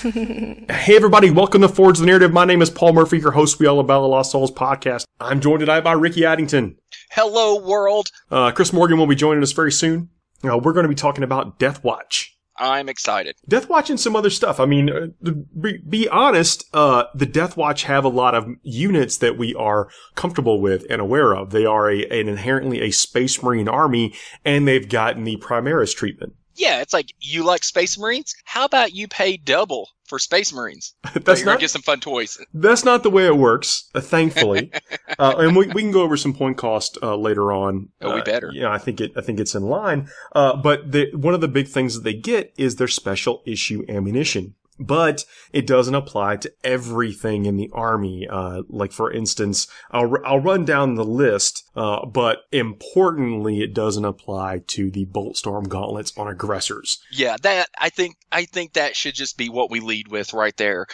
Hey everybody, welcome to Forge the Narrative. My name is Paul Murphy, your host, We All About the Lost Souls podcast. I'm joined today by Ricky Addington. Hello, world. Chris Morgan will be joining us very soon. We're going to be talking about Deathwatch. I'm excited. Deathwatch and some other stuff. I mean, to be honest, the Deathwatch have a lot of units that we are comfortable with and aware of. They are inherently a Space Marine army, and they've gotten the Primaris treatment. Yeah, it's like, you like Space Marines? How about you pay double for Space Marines? That's you're going to get some fun toys. That's not the way it works, thankfully. And we can go over some point cost later on. Oh, we better. Yeah, I think it's in line. But one of the big things that they get is their special issue ammunition. But it doesn't apply to everything in the army. Like, for instance, I'll run down the list, but importantly, it doesn't apply to the Boltstorm gauntlets on aggressors. Yeah, I think that should just be what we lead with right there.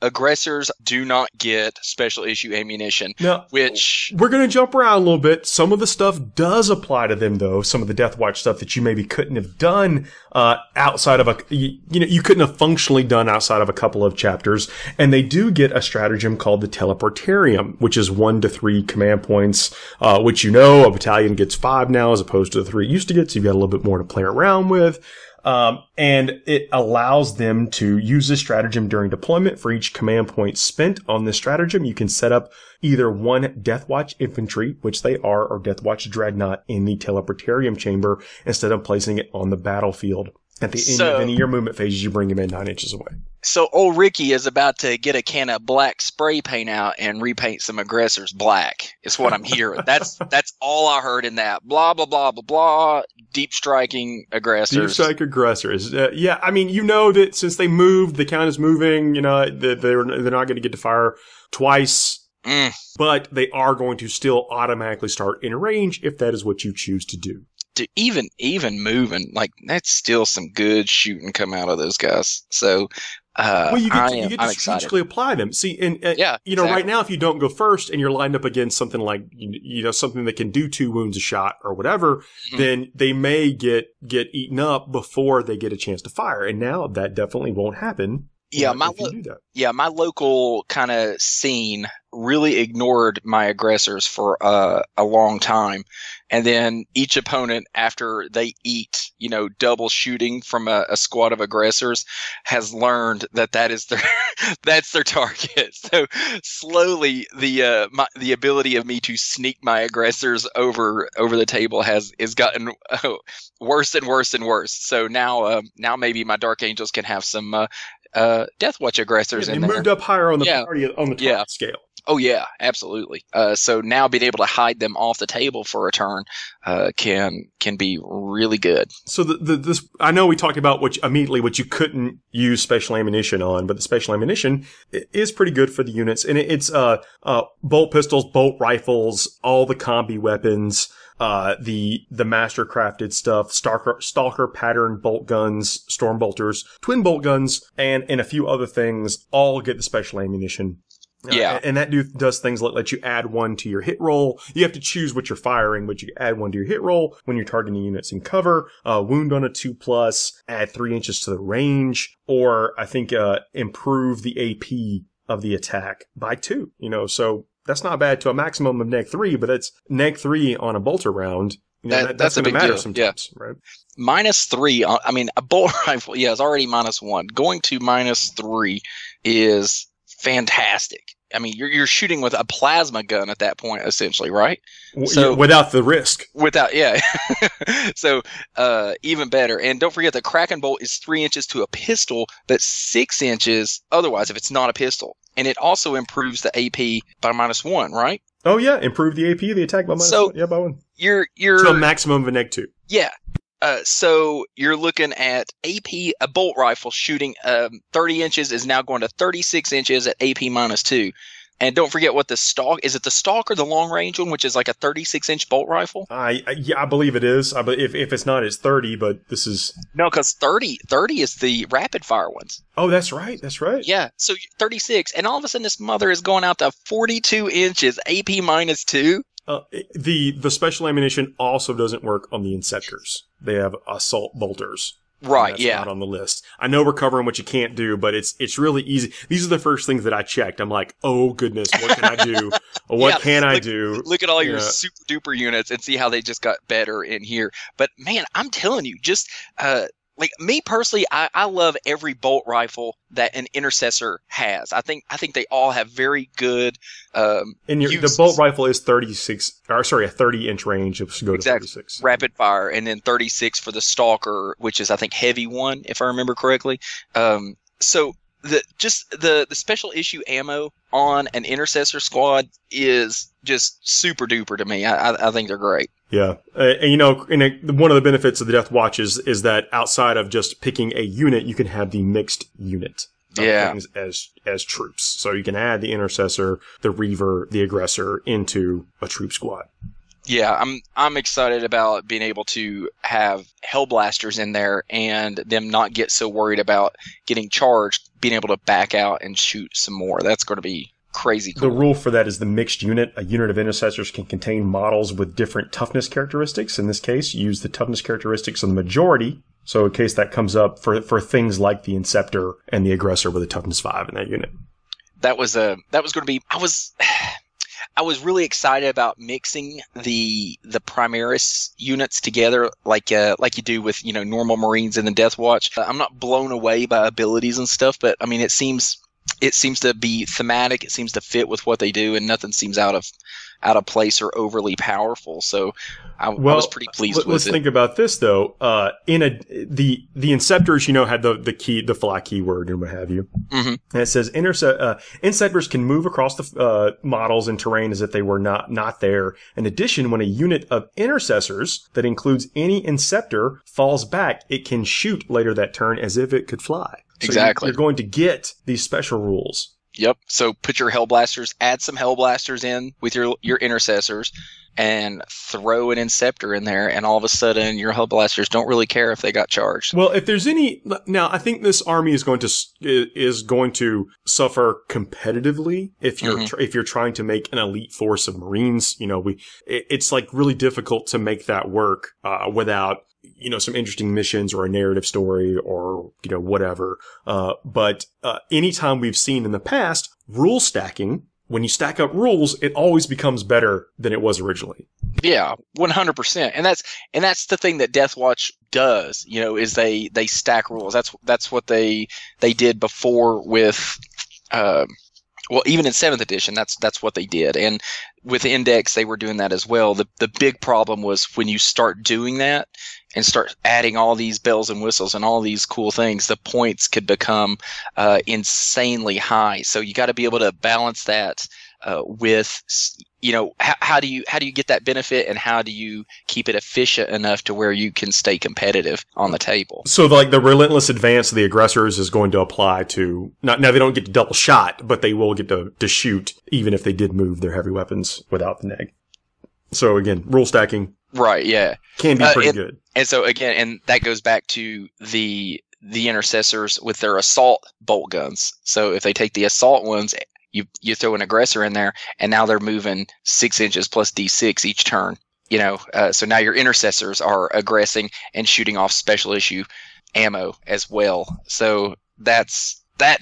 Aggressors do not get special issue ammunition. Now, which we're going to jump around a little bit. Some of the stuff does apply to them, though. Some of the Deathwatch stuff that you maybe couldn't have done outside of you couldn't have functionally done outside of a couple of chapters. And they do get a stratagem called the Teleportarium, which is 1 to 3 command points, which a battalion gets 5 now as opposed to the 3 it used to get. So you've got a little bit more to play around with. And it allows them to use this stratagem during deployment. For each command point spent on this stratagem, you can set up either one Deathwatch infantry, which they are, or Deathwatch dreadnought in the Teleportarium chamber instead of placing it on the battlefield. At the end of any of your movement phases, you bring him in 9 inches away. So old Ricky is about to get a can of black spray paint out and repaint some aggressors black, is what I'm hearing. That's all I heard in that. Blah, blah, blah, blah, blah. Deep striking aggressors. Deep strike aggressors. Yeah, I mean, that since they moved, the count is moving, they're not going to get to fire twice. But they are going to still automatically start in range if that is what you choose to do. To even moving, like, that's still some good shooting come out of those guys. So, you get to I'm strategically apply them. See, exactly. Right now, if you don't go first and you're lined up against something like, something that can do 2 wounds a shot or whatever, then they may get eaten up before they get a chance to fire. And now that definitely won't happen. Yeah, my local kind of scene really ignored my aggressors for a long time. And then each opponent, after they eat, double shooting from a squad of aggressors, has learned that is their that's their target. So slowly, the ability of me to sneak my aggressors over the table has gotten worse and worse and worse. So now maybe my Dark Angels can have some Deathwatch aggressors in there. They moved up higher on the party on the target scale. Oh yeah, absolutely. So now being able to hide them off the table for a turn can be really good. So this I know we talked about what you couldn't use special ammunition on, but the special ammunition is pretty good for the units, and it's bolt pistols, bolt rifles, all the combi weapons. The master crafted stuff, stalker pattern bolt guns, storm bolters, twin bolt guns, and a few other things all get the special ammunition. Yeah. And that does things like let you add 1 to your hit roll. You have to choose what you're firing, but you add 1 to your hit roll when you're targeting units in cover, wound on a 2+, add 3 inches to the range, or I think, improve the AP of the attack by 2, so that's not bad to a maximum of -3, but that's -3 on a bolter round. That's going to matter sometimes, right? -3, a bolt rifle, is already -1. Going to -3 is fantastic. I mean, you're shooting with a plasma gun at that point, essentially, right? So without the risk. So even better. And don't forget the Kraken bolt is 3 inches to a pistol, but 6 inches otherwise if it's not a pistol. And it also improves the AP by -1, right? Oh yeah, improve the AP, the attack by -1. Yeah, by 1. You're to a maximum of a -2. Yeah. So you're looking at AP, a bolt rifle shooting 30 inches is now going to 36 inches at AP -2. And don't forget what is it the Stalk or the long range one, which is like a 36-inch bolt rifle? I believe it is. If it's not, it's 30, but this is... No, because 30 is the rapid fire ones. Oh, that's right. Yeah, so 36, and all of a sudden this mother is going out to 42 inches, AP -2. The special ammunition also doesn't work on the Inceptors. They have assault bolters. Right, that's yeah. not on the list. I know we're covering what you can't do, but it's really easy. These are the first things that I checked. I'm like, oh goodness, what can I do? Or what can I do? Look at all your super duper units and see how they just got better in here. But man, I'm telling you, just like me personally, I love every bolt rifle that an intercessor has. I think they all have very good. And the bolt rifle is 30-inch range. Go to 36. Rapid fire, and then 36 for the stalker, which is I think heavy one, if I remember correctly. So the special issue ammo on an intercessor squad is just super duper to me. I think they're great. Yeah. And one of the benefits of the Deathwatch is that outside of just picking a unit, you can have the mixed unit of things as troops. So you can add the intercessor, the reaver, the aggressor into a troop squad. Yeah, I'm excited about being able to have Hellblasters in there and them not get so worried about getting charged, being able to back out and shoot some more. That's going to be crazy cool. The rule for that is the mixed unit. A unit of intercessors can contain models with different toughness characteristics. In this case, use the toughness characteristics of the majority. So in case that comes up for things like the Inceptor and the Aggressor with a toughness 5 in that unit. That was going to be. I was really excited about mixing the Primaris units together like you do with normal Marines in the Deathwatch. I'm not blown away by abilities and stuff, but I mean it seems to be thematic. It seems to fit with what they do, and nothing seems out of place or overly powerful. So I was pretty pleased with it. Let's think about this though. The Inceptors, had the key, the fly keyword and what have you. Mm-hmm. And it says Inceptors can move across the models and terrain as if they were not there. In addition, when a unit of intercessors that includes any Inceptor falls back, it can shoot later that turn as if it could fly. So exactly. You're going to get these special rules. Yep. So put your Hellblasters, add some Hellblasters in with your intercessors, and throw an Inceptor in there, and all of a sudden your Hellblasters don't really care if they got charged. Well, if there's now I think this army is going to suffer competitively if you're trying to make an elite force of Marines. It's like really difficult to make that work without some interesting missions or a narrative story or, whatever. But anytime we've seen in the past rule stacking, when you stack up rules, it always becomes better than it was originally. Yeah, 100%. And that's the thing that Deathwatch does, is they stack rules. That's what they did before with, even in 7th edition, that's what they did. And with Index, they were doing that as well. The big problem was when you start doing that and start adding all these bells and whistles and all these cool things, the points could become insanely high. So you got to be able to balance that with, how do you get that benefit, and how do you keep it efficient enough to where you can stay competitive on the table? So the relentless advance of the aggressors is going to apply to now they don't get to double shot, but they will get to shoot even if they did move their heavy weapons without the neg. So again, rule stacking. Right, yeah. Can be pretty good. And so again, and that goes back to the intercessors with their assault bolt guns. So if they take the assault ones, you throw an aggressor in there, and now they're moving 6 inches plus D6 each turn. So now your intercessors are aggressing and shooting off special issue ammo as well. So that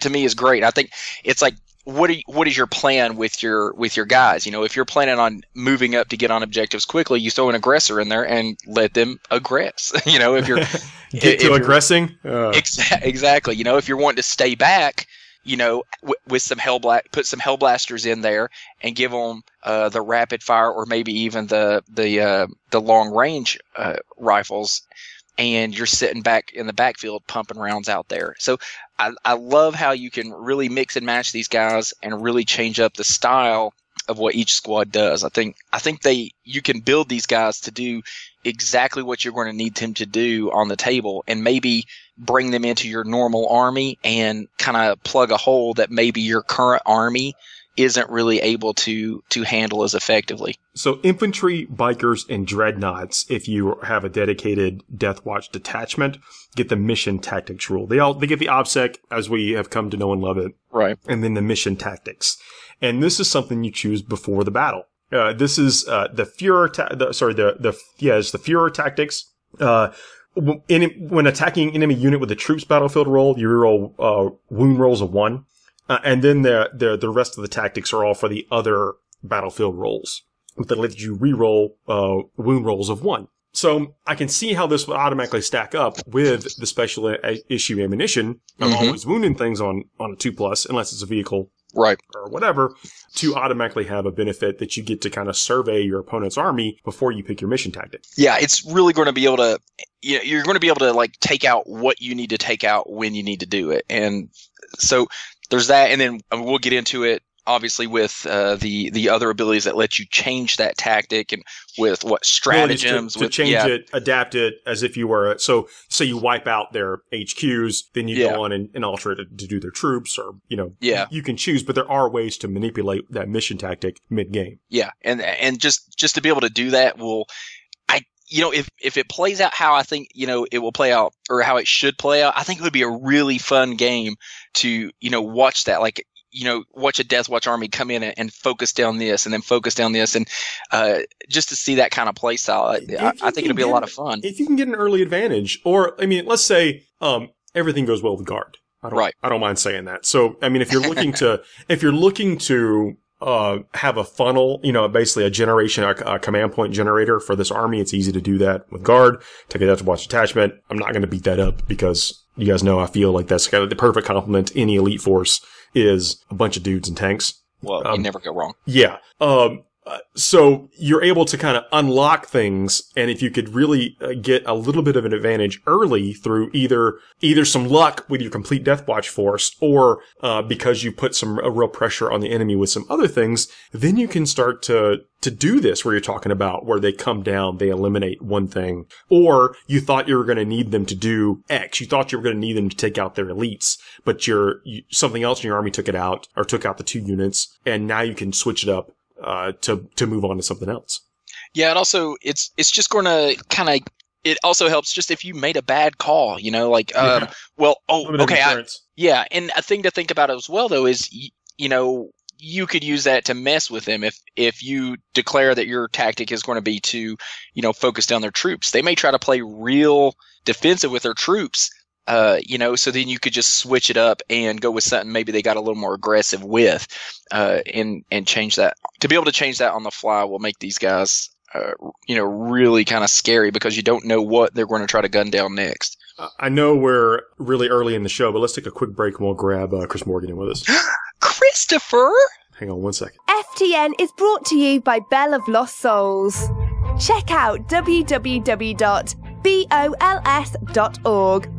to me is great. I think it's like, what is your plan with your guys? If you're planning on moving up to get on objectives quickly, you throw an aggressor in there and let them aggress. If you're aggressing, exactly. If you're wanting to stay back, with some put some Hellblasters in there and give them the rapid fire or maybe even the long range rifles. And you're sitting back in the backfield pumping rounds out there. So I love how you can really mix and match these guys and really change up the style of what each squad does. I think you can build these guys to do exactly what you're going to need them to do on the table, and maybe bring them into your normal army and kind of plug a hole that maybe your current army isn't really able to handle as effectively. So infantry, bikers, and dreadnoughts, if you have a dedicated Deathwatch detachment, get the mission tactics rule. They get the OBSEC as we have come to know and love it. Right. And then the mission tactics. And this is something you choose before the battle. This is the Führer, it's the Führer tactics. when attacking enemy unit with a troops battlefield roll, you reroll wound rolls of 1. And then the rest of the tactics are all for the other battlefield rolls. That lets you reroll wound rolls of 1. So I can see how this would automatically stack up with the special issue ammunition. I'm always wounding things on a 2+, unless it's a vehicle. Right. Or whatever, to automatically have a benefit that you get to kind of survey your opponent's army before you pick your mission tactic. Yeah, it's really going to be able to, you're going to be able to like take out what you need to take out when you need to do it. And so there's that. And then we'll get into it, obviously, with the other abilities that let you change that tactic and with what stratagems. To change it, adapt it as if you were, so you wipe out their HQs, then you go on and alter it to do their troops, or, you can choose, but there are ways to manipulate that mission tactic mid-game. Yeah, and just to be able to do that if it plays out how I think, it will play out, or how it should play out, I think it would be a really fun game to, watch that, like, watch a Deathwatch army come in and focus down this and then focus down this, and just to see that kind of play style, I think it'll be a lot of fun. If you can get an early advantage, or, let's say everything goes well with guard. I don't mind saying that. So, if you're looking to have a funnel, basically a generation, a command point generator for this army, it's easy to do that with guard. Take a Deathwatch detachment. I'm not going to beat that up because you guys know I feel like that's kind of the perfect complement to any elite force is a bunch of dudes and tanks. Well, you never go wrong. Yeah. So you're able to kind of unlock things, and if you could really get a little bit of an advantage early through either some luck with your complete Deathwatch force, or because you put some real pressure on the enemy with some other things, then you can start to do this where you're talking about where they come down, they eliminate one thing, or you thought you were going to need them to do X. You thought you were going to need them to take out their elites, but something else in your army took it out, or took out the 2 units, and now you can switch it up to move on to something else. Yeah, and also it's just going to kind of, it also helps just if you made a bad call, and a thing to think about as well though is, you could use that to mess with them if you declare that your tactic is going to be to, focus down their troops. They may try to play real defensive with their troops. So then you could just switch it up and go with something maybe they got a little more aggressive with, and change that. To be able to change that on the fly will make these guys, really kind of scary because you don't know what they're going to try to gun down next. I know we're really early in the show, but let's take a quick break and we'll grab Chris Morgan in with us. Christopher! Hang on one second. FTN is brought to you by Bell of Lost Souls. Check out www.bols.org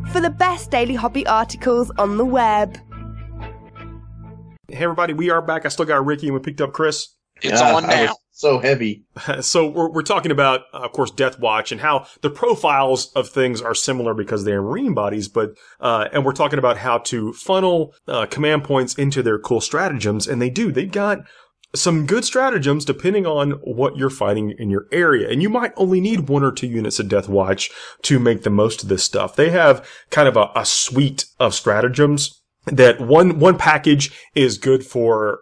for the best daily hobby articles on the web. Hey everybody, we are back. I still got Ricky and we picked up Chris. It's on now. So heavy. So we're talking about, of course, Deathwatch and how the profiles of things are similar because they're Marine bodies, but and we're talking about how to funnel command points into their cool stratagems, and they do. They've got some good stratagems depending on what you're fighting in your area. And you might only need 1 or 2 units of Deathwatch to make the most of this stuff. They have kind of a suite of stratagems that one package is good for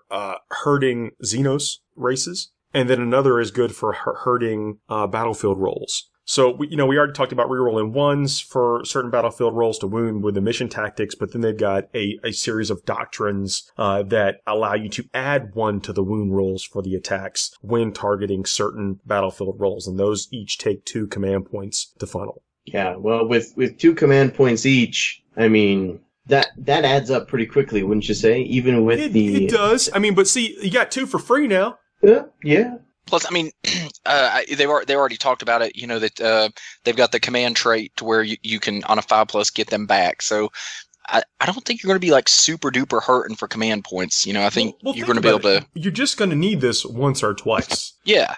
herding Xenos races, and then another is good for herding battlefield rolls. So, we already talked about rerolling 1s for certain battlefield rolls to wound with the mission tactics, but then they've got a series of doctrines that allow you to add 1 to the wound rolls for the attacks when targeting certain battlefield rolls, and those each take 2 command points to funnel. Yeah, well, with 2 command points each, that adds up pretty quickly, wouldn't you say? Even with it does. But see, you got 2 for free now. Yeah. Plus, they already talked about it. That they've got the command trait to where you can on a 5+ get them back. So I don't think you're going to be like super duper hurting for command points. I think you're going to be able to. You're just going to need this once or twice. Yeah.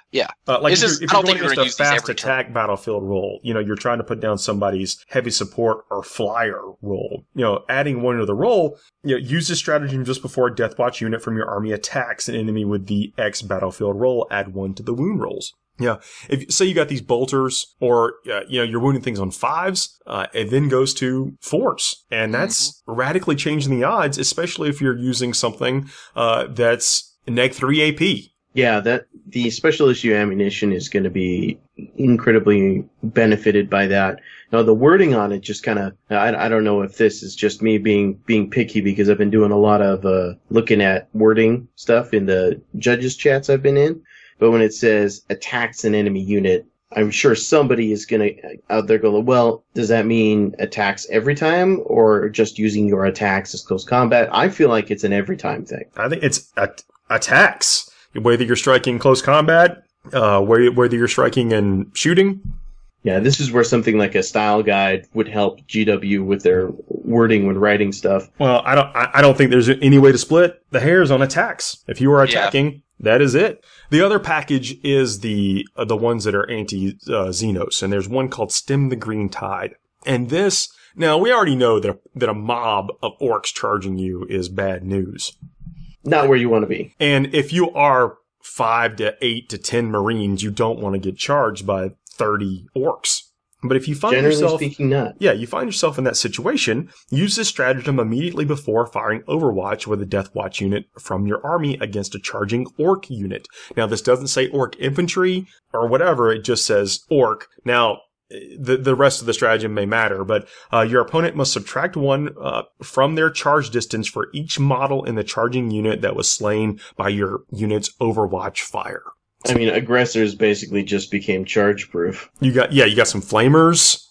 Like if you're going against a fast attack battlefield roll, you're trying to put down somebody's heavy support or flyer roll. Adding 1 to the roll, use this stratagem just before a Deathwatch unit from your army attacks an enemy with the X battlefield roll. Add 1 to the wound rolls. Yeah. If say you got these bolters, or you're wounding things on 5s, it then goes to 4s, and that's radically changing the odds, especially if you're using something that's -3 AP. Yeah, that the special issue ammunition is going to be incredibly benefited by that. Now, the wording on it just kind of, I don't know if this is just me being picky because I've been doing a lot of looking at wording stuff in the judges chats I've been in. But when it says attacks an enemy unit, I'm sure somebody is going to out there go, well, does that mean attacks every time or just using your attacks as close combat? I feel like it's an every time thing. I think it's attacks. Whether you're striking close combat, whether you're striking and shooting. Yeah, this is where something like a style guide would help GW with their wording when writing stuff. Well, I don't think there's any way to split the hairs on attacks. If you are attacking, that is it. The other package is the ones that are anti-Xenos, and there's one called Stem the Green Tide. And this, now we already know that a mob of orcs charging you is bad news. Not where you want to be. And if you are 5 to 8 to 10 Marines, you don't want to get charged by 30 orcs. But if you find Generally speaking, not. Yeah, you find yourself in that situation, use this stratagem immediately before firing Overwatch with a Deathwatch unit from your army against a charging orc unit. Now, this doesn't say orc infantry or whatever, it just says orc. Now, the rest of the stratagem may matter, but your opponent must subtract 1 from their charge distance for each model in the charging unit that was slain by your unit's Overwatch fire. I mean, aggressors basically just became charge proof. You got some flamers.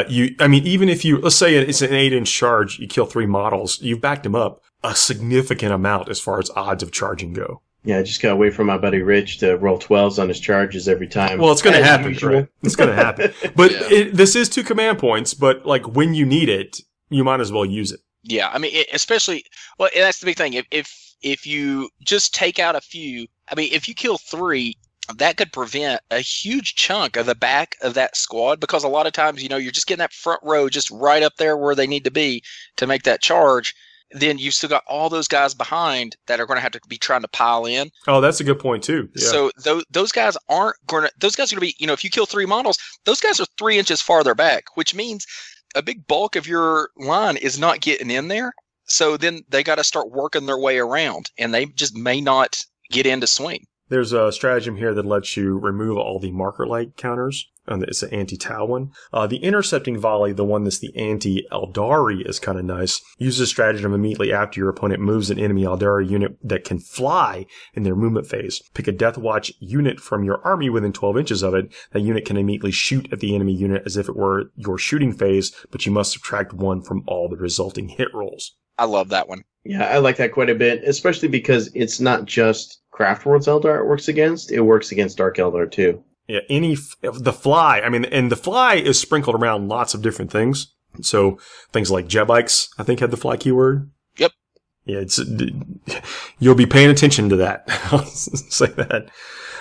Even if let's say it's an 8-inch charge, you kill 3 models, you've backed them up a significant amount as far as odds of charging go. Yeah, I just got away from my buddy Rich to roll 12s on his charges every time. Well, it's going to happen, right? It's going to happen. But this is 2 command points, but like when you need it, you might as well use it. Yeah, I mean, especially, well, and that's the big thing. If you just take out a few, I mean, if you kill 3, that could prevent a huge chunk of the back of that squad, because a lot of times, you're just getting that front row just right up there where they need to be to make that charge. Then you've still got all those guys behind that are going to have to be trying to pile in. Oh, that's a good point too. Yeah. So those guys are going to be, if you kill 3 models, those guys are 3 inches farther back, which means a big bulk of your line is not getting in there. So then they got to start working their way around, and they just may not get into swing. There's a stratagem here that lets you remove all the marker light counters. And it's an anti-Tau one. The intercepting volley, the one that's the anti-Eldari, is kind of nice. Use this stratagem immediately after your opponent moves an enemy Eldari unit that can fly in their movement phase. Pick a Deathwatch unit from your army within 12 inches of it. That unit can immediately shoot at the enemy unit as if it were your shooting phase, but you must subtract 1 from all the resulting hit rolls. I love that one. Yeah, I like that quite a bit, especially because it's not just Craftworld's Eldar it works against Dark Eldar too. Yeah, the fly, and the fly is sprinkled around lots of different things. So things like Jebikes, I think, had the fly keyword. Yep. Yeah, you'll be paying attention to that. I'll say that.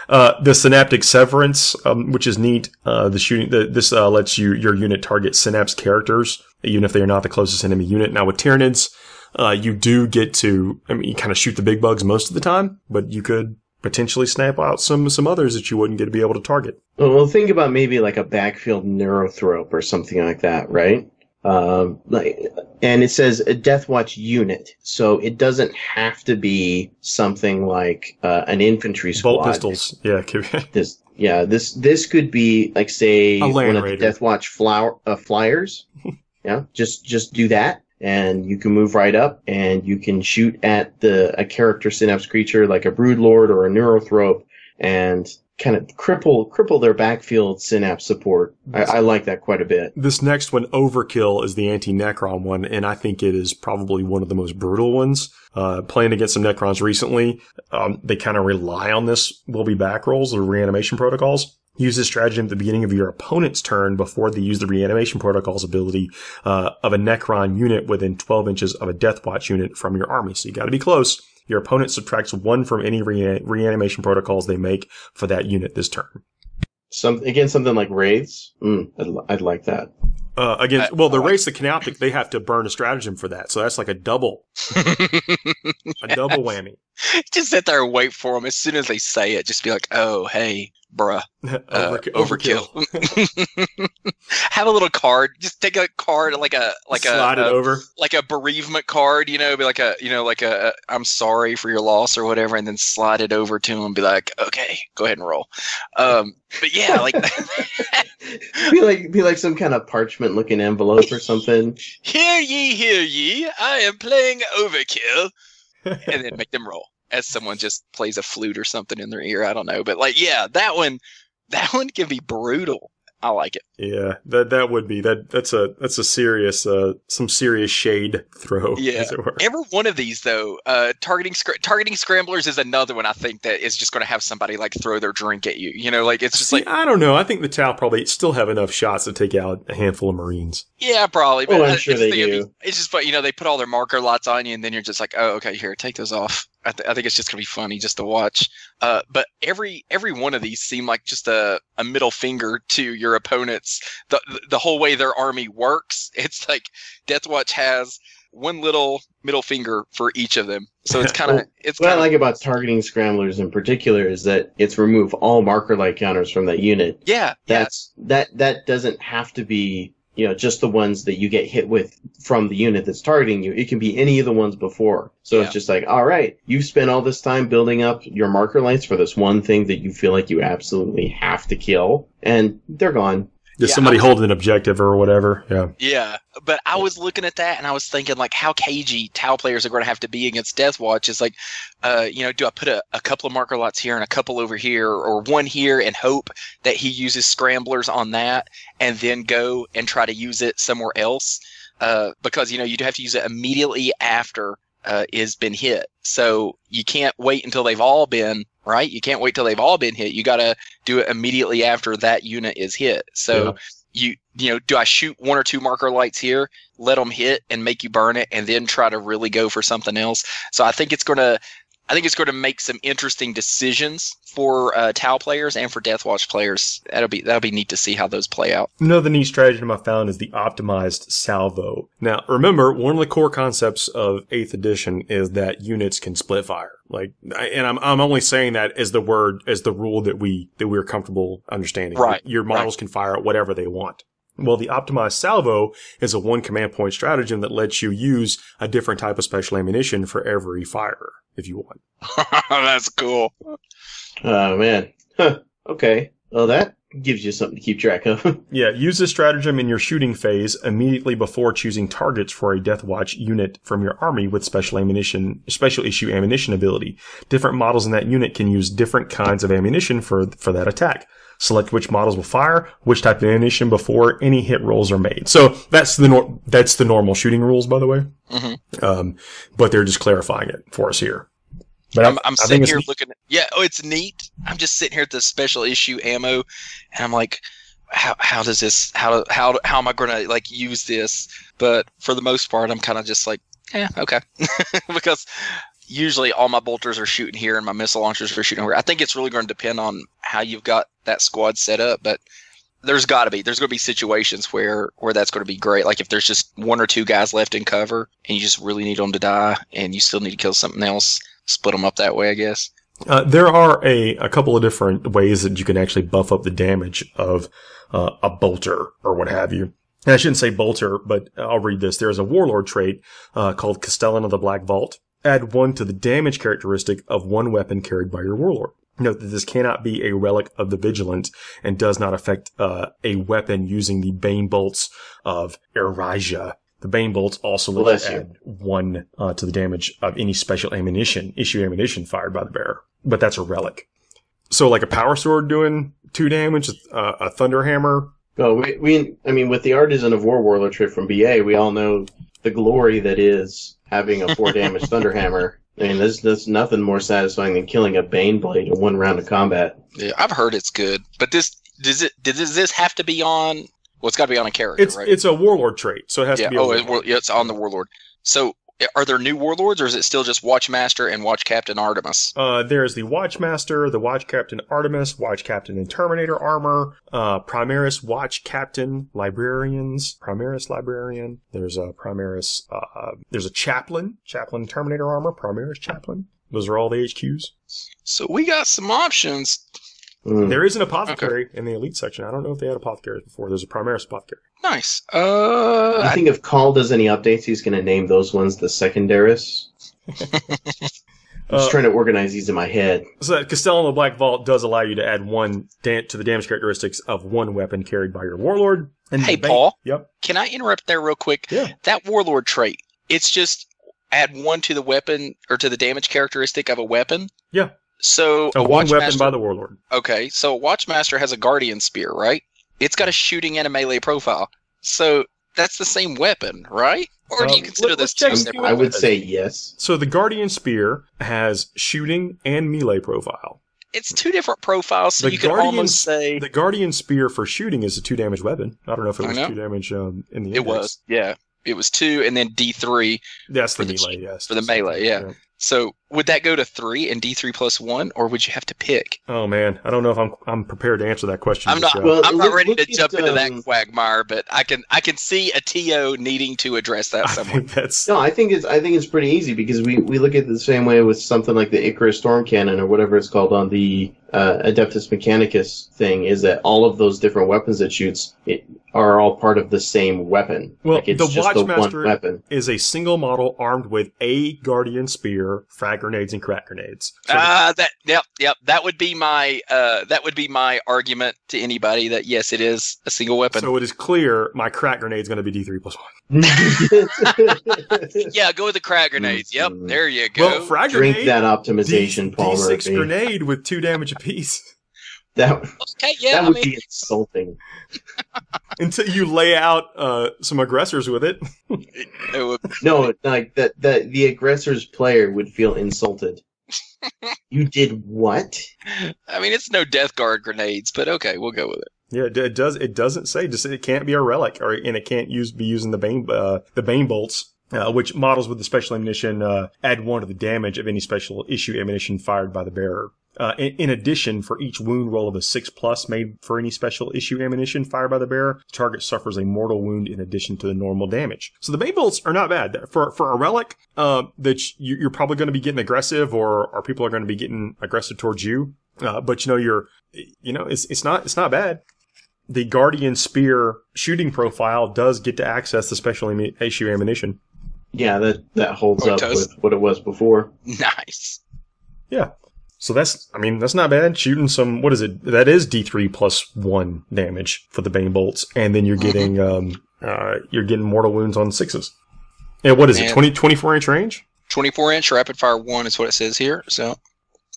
The Synaptic Severance, which is neat. This lets your unit target Synapse characters, even if they are not the closest enemy unit. Now with Tyranids, you do get to, you kind of shoot the big bugs most of the time, but you could potentially snap out some others that you wouldn't get to be able to target. Well, think about maybe like a backfield Neurothrope or something like that, right? And it says a Deathwatch unit, so it doesn't have to be something like an infantry squad. Bolt pistols, yeah. This could be like, say, one of the Raider. Deathwatch flyers. Yeah, just do that. And you can move right up, and you can shoot at a character Synapse creature like a Broodlord or a Neurothrope, and kind of cripple their backfield Synapse support. I like that quite a bit. This next one, Overkill, is the anti-Necron one, and I think it is probably one of the most brutal ones. Playing against some Necrons recently, they kind of rely on this will be back rolls or reanimation protocols. Use this stratagem at the beginning of your opponent's turn before they use the reanimation protocols ability of a Necron unit within 12 inches of a Deathwatch unit from your army. So you got to be close. Your opponent subtracts 1 from any reanimation protocols they make for that unit this turn. Something like Wraiths? I'd like that. The Wraiths, the Canoptic, they have to burn a stratagem for that. So that's like a double whammy. Just sit there and wait for them. As soon as they say it, just be like, "Oh, hey, bruh, overkill." Have a little card. Just take a card, slide it over, like a bereavement card. Be like a I'm sorry for your loss or whatever, and then slide it over to them. Be like, "Okay, go ahead and roll." But yeah, like be like some kind of parchment-looking envelope or something. Hear ye! I am playing Overkill. And then make them roll as someone just plays a flute or something in their ear. I don't know, but that one can be brutal. I like it. Yeah, that would be that's a serious some serious shade throw. Yeah, as it were. Every one of these though, targeting scramblers is another one I think that is just going to have somebody like throw their drink at you. It's just like I don't know. I think the Tau probably still have enough shots to take out a handful of Marines. Yeah, probably. But I'm sure they do. It's just, but they put all their marker lots on you, and then you're just like, oh, okay, here, take those off. I think it's just gonna be funny just to watch. But every one of these seem like just a middle finger to your opponents. The whole way their army works, it's like Deathwatch has one little middle finger for each of them. So it's kind of what I like about targeting scramblers in particular is that it's remove all marker light counters from that unit. Yeah, that doesn't have to be just the ones that you get hit with from the unit that's targeting you. It can be any of the ones before. So It's just like, all right, you've spent all this time building up your marker lights for this one thing that you feel like you absolutely have to kill, and they're gone. Just somebody holding an objective or whatever. Yeah. Yeah. But I was looking at that and I was thinking like how cagey Tau players are going to have to be against Deathwatch. It's like, do I put a couple of marker lots here and a couple over here or one here and hope that he uses scramblers on that and then go and try to use it somewhere else? Because, you'd have to use it immediately after is been hit. So you can't wait until they've all been, right? You can't wait till they've all been hit. You got to do it immediately after that unit is hit. So do I shoot one or two marker lights here, let them hit and make you burn it, and then try to really go for something else? So I think it's going to make some interesting decisions for Tau players and for Deathwatch players. That'll be neat to see how those play out. Another neat stratagem I found is the optimized salvo. Now, remember, one of the core concepts of 8th edition is that units can split fire. And I'm only saying that as the rule that we're comfortable understanding. Right. Your models can fire at whatever they want. Well, the optimized salvo is a one command point stratagem that lets you use a different type of special ammunition for every fire if you want. That's cool. Oh, man. Huh. Okay. Well, that gives you something to keep track of. Yeah, use this stratagem in your shooting phase immediately before choosing targets for a Deathwatch unit from your army with special issue ammunition ability. Different models in that unit can use different kinds of ammunition for that attack. Select which models will fire, which type of ammunition before any hit rolls are made. So that's the normal shooting rules, by the way. Mm-hmm. But they're just clarifying it for us here. But I'm sitting here looking at, it's neat. I'm just sitting here at the special issue ammo, and I'm like, how does this, how am I going to like use this? But for the most part, I'm kind of just like, okay. Because usually all my bolters are shooting here and my missile launchers are shooting over. I think it's really going to depend on how you've got that squad set up, but there's going to be situations where that's going to be great. Like if there's just one or two guys left in cover and you just really need them to die and you still need to kill something else, split them up that way, I guess. There are a couple of different ways that you can actually buff up the damage of a bolter or what have you. And I shouldn't say bolter, but I'll read this. There's a warlord trait called Castellan of the Black Vault. Add 1 to the damage characteristic of one weapon carried by your warlord. Note that this cannot be a relic of the Vigilant and does not affect a weapon using the Bane bolts of Erisia. The Bane bolts also let you add 1 to the damage of any special issue ammunition fired by the bearer. But that's a relic. So like a power sword doing 2 damage, a thunder hammer. Well, with the Artisan of War warlord trait from BA, we all know the glory that is having a 4 damage thunder hammer. I mean, there's nothing more satisfying than killing a Bane blade in 1 round of combat. Yeah, I've heard it's good. But does this have to be on? Well, it's got to be on a character, right? It's a warlord trait, so it has to be. It's on the warlord. So, are there new warlords, or is it still just Watchmaster and Watch Captain Artemis? There's the Watchmaster, the Watch Captain Artemis, Watch Captain in Terminator armor, Primaris Watch Captain Librarians, Primaris Librarian. There's a Primaris. There's a Chaplain Terminator armor, Primaris Chaplain. Those are all the HQs. So we got some options. There is an apothecary in the elite section. I don't know if they had apothecaries before. There's a Primaris apothecary. Nice. I think if Call does any updates, he's going to name those ones the Secondaris. I'm just trying to organize these in my head. So Castellan the Black Vault does allow you to add 1 to the damage characteristics of 1 weapon carried by your Warlord. And hey, Paul. Yep. Can I interrupt there real quick? Yeah. That Warlord trait, it's just add 1 to the weapon or to the damage characteristic of a weapon? Yeah. So a 1 weapon by the Warlord. Okay, so Watchmaster has a Guardian Spear, right? It's got a shooting and a melee profile. So that's the same weapon, right? Or do you consider this two separate I would say yes. So the Guardian Spear has shooting and melee profile. It's 2 different profiles, so you could almost say... The Guardian Spear for shooting is a 2 damage weapon. I don't know if it was 2 damage in the index. It was, yeah. It was 2, and then D3. That's the melee, yes. For the melee, yeah. So would that go to 3 and D3 plus 1, or would you have to pick? Oh man, I don't know if I'm prepared to answer that question. I'm not ready to jump into that quagmire, but I can see a TO needing to address that somewhere. I think it's pretty easy because we look at it the same way with something like the Icarus Storm Cannon or whatever it's called on the Adeptus Mechanicus thing. Is that all of those different weapons it shoots are all part of the same weapon? Well, like it's the just Watchmaster one weapon is a single model armed with a Guardian Spear, frag grenades, and crack grenades. So that would be my argument to anybody that yes, it is a single weapon. So it is clear my crack grenade is going to be D3 plus 1. Yeah, go with the crack grenades. Yep, there you go. Well, frag Drink grenade, that optimization, Paul D6 Murphy. grenade with 2 damage apiece. That would be insulting. Until you lay out some aggressors with it. No, like that the aggressor's player would feel insulted. You did what? I mean, it's no Death Guard grenades, but okay, we'll go with it. Yeah, it does. It doesn't say. Just it can't be a relic, and it can't be using the Bane bolts, which models with the special ammunition add 1 to the damage of any special issue ammunition fired by the bearer. In addition, for each wound roll of a 6+ made for any special issue ammunition fired by the bearer, the target suffers a mortal wound in addition to the normal damage. So the Bane bolts are not bad for a relic. That you're probably going to be getting aggressive, or people are going to be getting aggressive towards you. But it's not bad. The Guardian Spear shooting profile does get to access the special issue ammunition. Yeah, that holds up with what it was before. Nice. Yeah. So that's not bad. Shooting some, what is it? That is D3 plus 1 damage for the Bane bolts, and then you're getting mortal wounds on 6s. And what is it? 24-inch range? 24-inch rapid fire 1 is what it says here. So,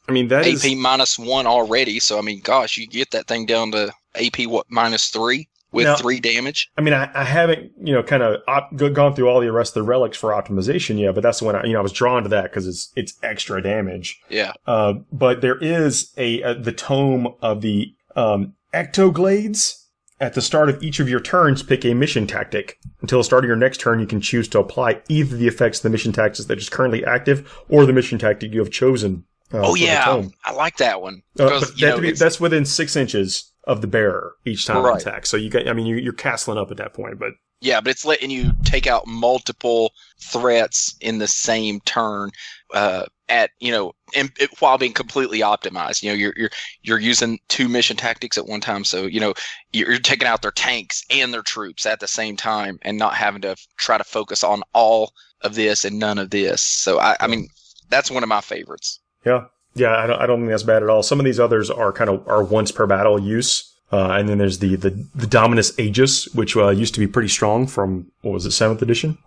I mean that AP minus 1 already. So I mean, gosh, you get that thing down to AP minus 3 with 3 damage. I mean, I haven't kind of gone through all the rest of the relics for optimization yet, but that's the one I was drawn to that because it's extra damage. Yeah. But there is the tome of the Ectoglades. At the start of each of your turns, pick a mission tactic. Until the start of your next turn, you can choose to apply either the effects of the mission tactics that is currently active or the mission tactic you have chosen. I like that one. That's within 6 inches of the bearer each time it attacks. So you're castling up at that point, but yeah, but it's letting you take out multiple threats in the same turn, while being completely optimized. You're using 2 mission tactics at one time, so you're taking out their tanks and their troops at the same time, and not having to try to focus on all of this and none of this. So I mean, that's one of my favorites. Yeah. I don't think that's bad at all. Some of these others are once per battle use. And then there's the Dominus Aegis, which used to be pretty strong from, 7th edition?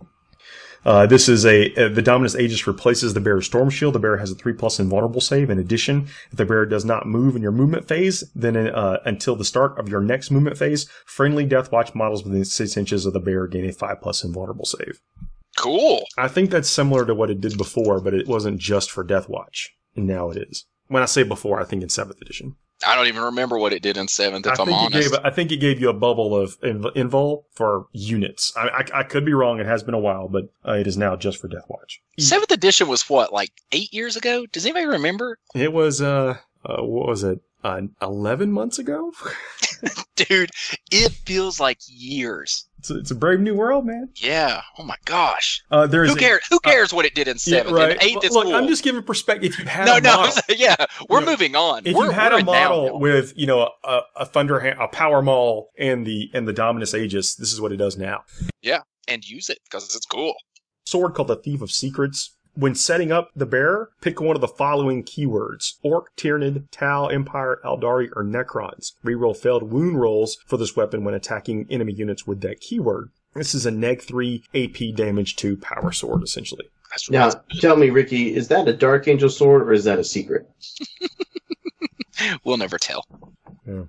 This is the Dominus Aegis replaces the bearer's Storm Shield. The bearer has a 3+ invulnerable save. In addition, if the bearer does not move in your movement phase, then until the start of your next movement phase, friendly Deathwatch models within 6 inches of the bearer gain a 5+ invulnerable save. Cool. I think that's similar to what it did before, but it wasn't just for Deathwatch. And now it is. When I say before, I think in 7th edition. I don't even remember what it did in 7th, if I'm honest. I think it gave you a bubble of invul for units. I could be wrong. It has been a while, but it is now just for Deathwatch. 7th edition was what, like 8 years ago? Does anybody remember? It was, what was it? 11 months ago? Dude, it feels like years. It's a brave new world, man. Yeah. Oh my gosh. Who cares what it did in 7th? Yeah, right. In 8th, it's Look, cool. I'm just giving perspective. If you had a model, yeah, we're moving on. If we're, you had a model now. with, a Thunderhand, a Power Maul, and the Dominus Aegis, this is what it does now. Yeah, and use it because it's cool. Sword called the Thief of Secrets. When setting up the bearer, pick one of the following keywords: Orc, Tyranid, Tau, Empire, Aldari, or Necrons. Reroll failed wound rolls for this weapon when attacking enemy units with that keyword. This is a neg 3 AP damage 2 power sword, essentially. Now, tell me, Ricky, is that a Dark Angel sword or is that a secret? We'll never tell. Yeah.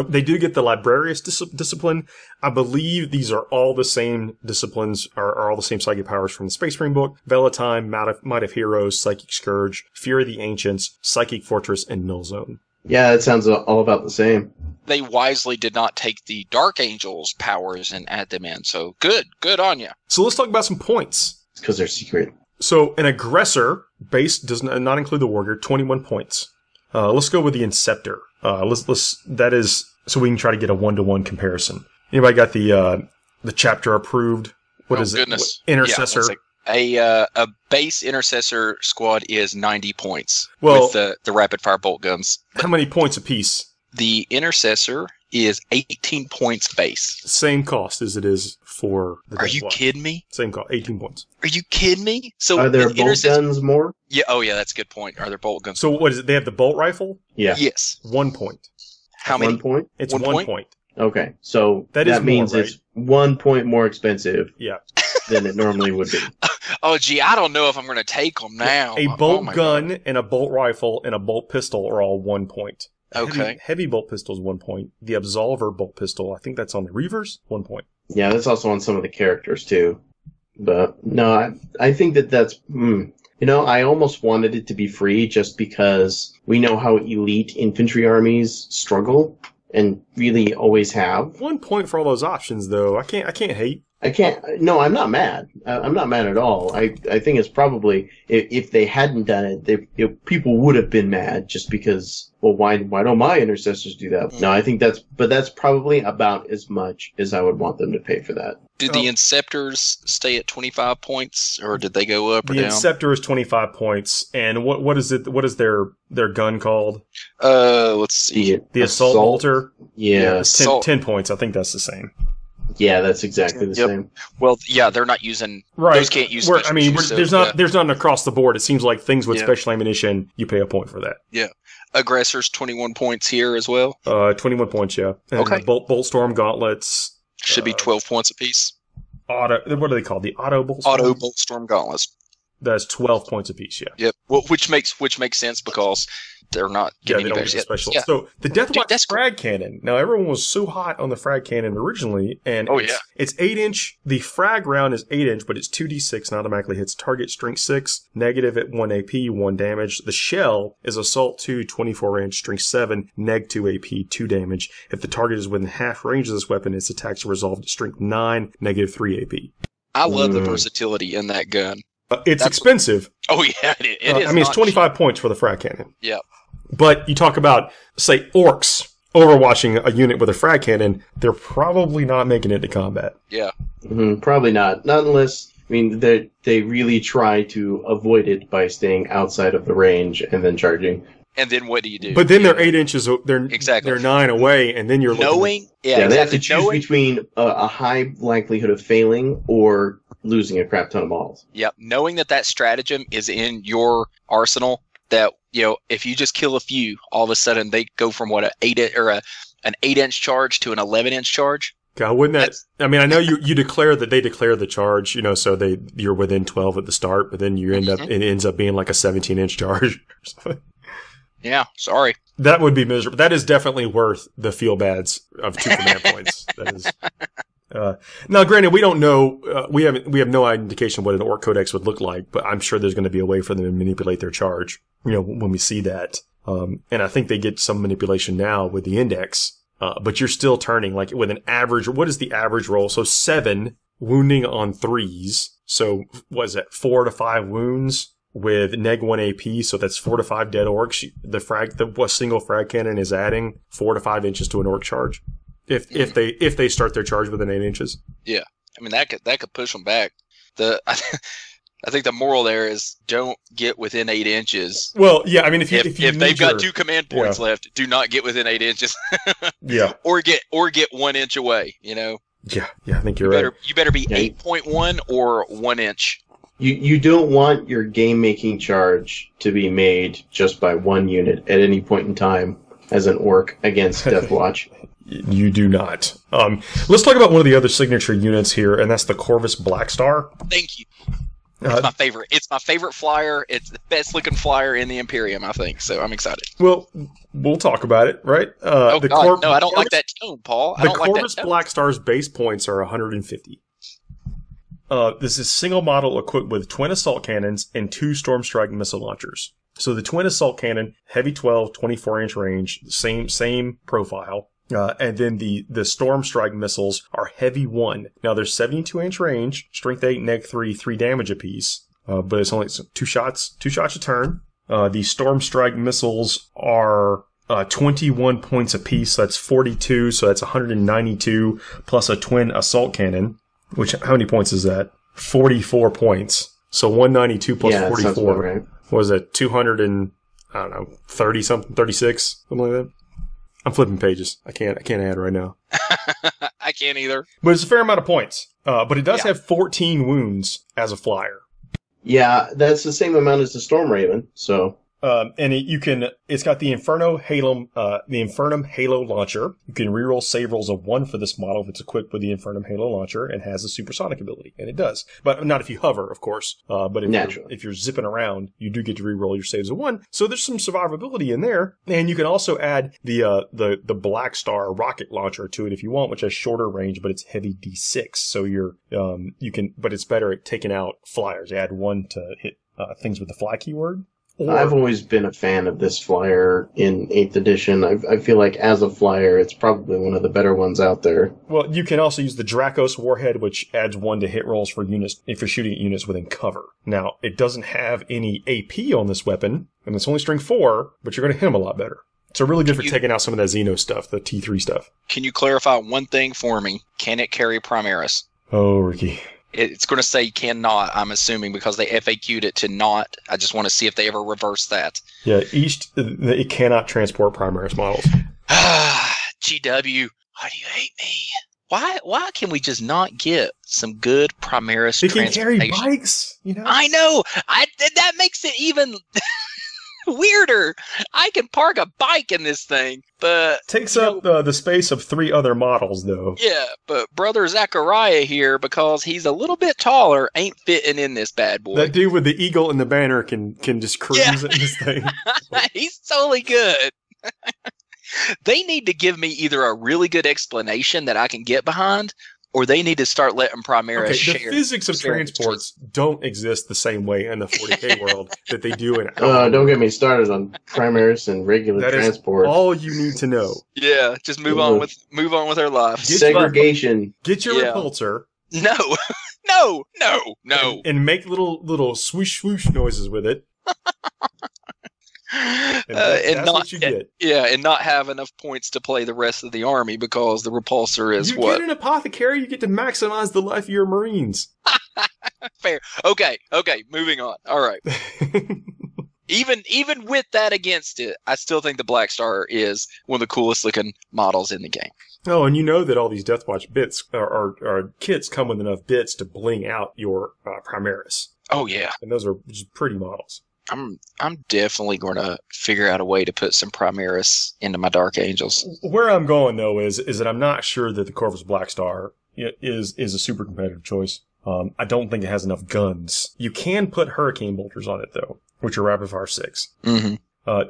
They do get the Librarius discipline. I believe these are all the same disciplines, are all the same psychic powers from the Space Marine book. Velatime, Might of Heroes, Psychic Scourge, Fury of the Ancients, Psychic Fortress, and Null Zone. Yeah, it sounds all about the same. They wisely did not take the Dark Angel's powers and add them in. So good on you. So let's talk about some points. It's because they're secret. So an aggressor base does not include the warrior, 21 points. Let's go with the Inceptor. That is so we can try to get a 1-to-1 comparison. Anybody got the chapter approved? What is goodness. it? Intercessor. Yeah, a base intercessor squad is 90 points with the rapid fire bolt guns. How many points apiece? The intercessor is 18 points base. Same cost as it is for the Are you kidding me? Same cost, 18 points. Are you kidding me? So are there bolt guns more? Yeah, that's a good point. Are there bolt guns? So what is it? They have the bolt rifle? Yeah. Yes. 1 point. How many? 1 point? It's 1 point. Okay, so that means more, right? It's 1 point more expensive. Yeah. Than it normally would be. Oh, gee, I don't know if I'm going to take them now. A bolt gun and a bolt rifle and a bolt pistol are all 1 point. Okay. Heavy bolt pistol is 1 point. The Absolver bolt pistol, I think that's on the Reavers, 1 point. Yeah, that's also on some of the characters too. But no, I think that's. I almost wanted it to be free just because we know how elite infantry armies struggle and really always have. 1 point for all those options, though. I can't hate. No, I'm not mad. I'm not mad at all. I think it's probably, if they hadn't done it, people would have been mad just because, well, why don't my intercessors do that? No, I think that's probably about as much as I would want them to pay for that. Did the Inceptors stay at 25 points, or did they go up or down? The Inceptor is 25 points, and what is it? What is their gun called? Let's see. The Assault Bolter? Yeah. It's 10 points. I think that's the same. Yeah, that's exactly the same. Well, yeah, they're not using. Right. Those can't use. There's not an across the board. It seems like things with special ammunition, you pay a point for that. Yeah. Aggressors 21 points here as well. 21 points, yeah. And okay. The Bolt Storm gauntlets should be 12 points apiece. What are they called? The Auto Bolt Storm? Auto Bolt Storm gauntlets. That's 12 points apiece, yeah. Yep. Well, which makes sense because they're not getting any better yet. Special. Yeah. So the Deathwatch frag cannon. Now everyone was so hot on the frag cannon originally, and it's 8-inch. The frag round is 8-inch, but it's 2d6 and automatically hits target strength 6, negative at 1 AP, 1 damage. The shell is assault 2, 24-inch, strength 7, neg 2 AP, 2 damage. If the target is within half range of this weapon, its attacks are resolved at strength 9, negative 3 AP. I love the versatility in that gun. It's expensive. Oh yeah, it is. I mean, it's 25 points for the frag cannon. Yeah. But you talk about, say, orcs overwatching a unit with a frag cannon, they're probably not making it to combat. Yeah. Mm-hmm, probably not. Not unless, they really try to avoid it by staying outside of the range and then charging. And then what do you do? But then they're 8 inches, they're 9 away, and then you're knowing. They have to choose between a high likelihood of failing or losing a crap ton of balls. Yep. Knowing that stratagem is in your arsenal, that, if you just kill a few, all of a sudden they go from an 8-inch charge to an 11-inch charge. God, wouldn't that? I mean, I know you declare that they declare the charge, so you're within 12 at the start, but then you it ends up being like a 17-inch charge or something. Yeah, sorry. That would be miserable. That is definitely worth the feel bads of 2 command points. That is. Now, granted, we don't know. We have no indication of what an Orc Codex would look like, but I'm sure there's going to be a way for them to manipulate their charge. When we see that, and I think they get some manipulation now with the index. But you're still turning like with an average. What is the average roll? So 7 wounding on 3s. So what is that? 4 to 5 wounds with neg 1 AP, so that's 4 to 5 dead orcs. The single frag cannon is adding 4 to 5 inches to an orc charge. If they start their charge within 8 inches. Yeah. I mean, that could push them back. I think the moral there is don't get within 8 inches. Well, yeah, I mean, if they've got 2 command points left, do not get within 8 inches. Yeah. Or get 1 inch away, you know? Yeah, I think you're right. You better be 8.1 or 1 inch. You don't want your game-making charge to be made just by 1 unit at any point in time as an orc against Deathwatch. You do not. Let's talk about one of the other signature units here, and that's the Corvus Blackstar. Thank you. It's my favorite. It's my favorite flyer. It's the best looking flyer in the Imperium, I think. So I'm excited. Well, we'll talk about it, right? No, I don't like that tone, Paul. The Corvus Blackstar's base points are 150. This is single model equipped with twin assault cannons and 2 Stormstrike missile launchers. So the twin assault cannon, heavy 12, 24-inch range, same profile. And then the Stormstrike missiles are heavy 1. Now there's 72-inch range, strength 8, neg 3, 3 damage apiece. But it's only 2 shots a turn. The Stormstrike missiles are 21 points apiece. So that's 42. So that's 192 plus a twin assault cannon. Which, how many points is that? 44 points. So 192 plus 44. Right. What was that? 200 and, I don't know, 30 something, 36, something like that. I'm flipping pages. I can't add right now. I can't either. But it's a fair amount of points. But it does have 14 wounds as a flyer. Yeah, that's the same amount as the Storm Raven, so. And it's got the Infernum Halo launcher. You can reroll save rolls of 1 for this model if it's equipped with the Infernum Halo launcher and has a supersonic ability. And it does. But not if you hover, of course. But if you're zipping around, you do get to reroll your saves of 1. So there's some survivability in there. And you can also add the Black Star rocket launcher to it if you want, which has shorter range, but it's heavy D6. So but it's better at taking out flyers. Add 1 to hit, things with the fly keyword. I've always been a fan of this flyer in 8th edition. I feel like as a flyer, it's probably one of the better ones out there. Well, you can also use the Dracos Warhead, which adds 1 to hit rolls for units if you're shooting at units within cover. Now, it doesn't have any AP on this weapon, and it's only strength 4, but you're going to hit them a lot better. So really good for taking out some of that Xeno stuff, the T3 stuff. Can you clarify one thing for me? Can it carry Primaris? Oh, Ricky. It's going to say cannot, I'm assuming, because they FAQ'd it to not. I just want to see if they ever reverse that. Yeah, it cannot transport Primaris models. GW, why do you hate me? Why can we just not get some good Primaris transportation? They can carry bikes, you know? I know! That makes it even weirder. I can park a bike in this thing, but... Takes up the space of 3 other models, though. Yeah, but Brother Zachariah here, because he's a little bit taller, ain't fitting in this bad boy. That dude with the eagle and the banner can just cruise in this thing. He's totally good. They need to give me either a really good explanation that I can get behind, or they need to start letting Primaris share. The physics of transports don't exist the same way in the 40k world that they do in... don't get me started on Primaris and regular transport. All you need to know. Yeah, just move on with our lives. Segregation. Get your repulsor. No. And make little swoosh swoosh noises with it. And that's what you get. Yeah, and not have enough points to play the rest of the army because the repulsor is you get an apothecary, you get to maximize the life of your Marines. Fair. Okay, moving on. All right. Even with that against it, I still think the Black Star is one of the coolest looking models in the game. Oh, and you know that all these Deathwatch bits or kits come with enough bits to bling out your Primaris. Oh yeah, and those are just pretty models. I'm definitely going to figure out a way to put some Primaris into my Dark Angels. Where I'm going though is that I'm not sure that the Corvus Black Star is a super competitive choice. I don't think it has enough guns. You can put Hurricane Bolters on it though, which are rapid fire 6. Mm-hmm.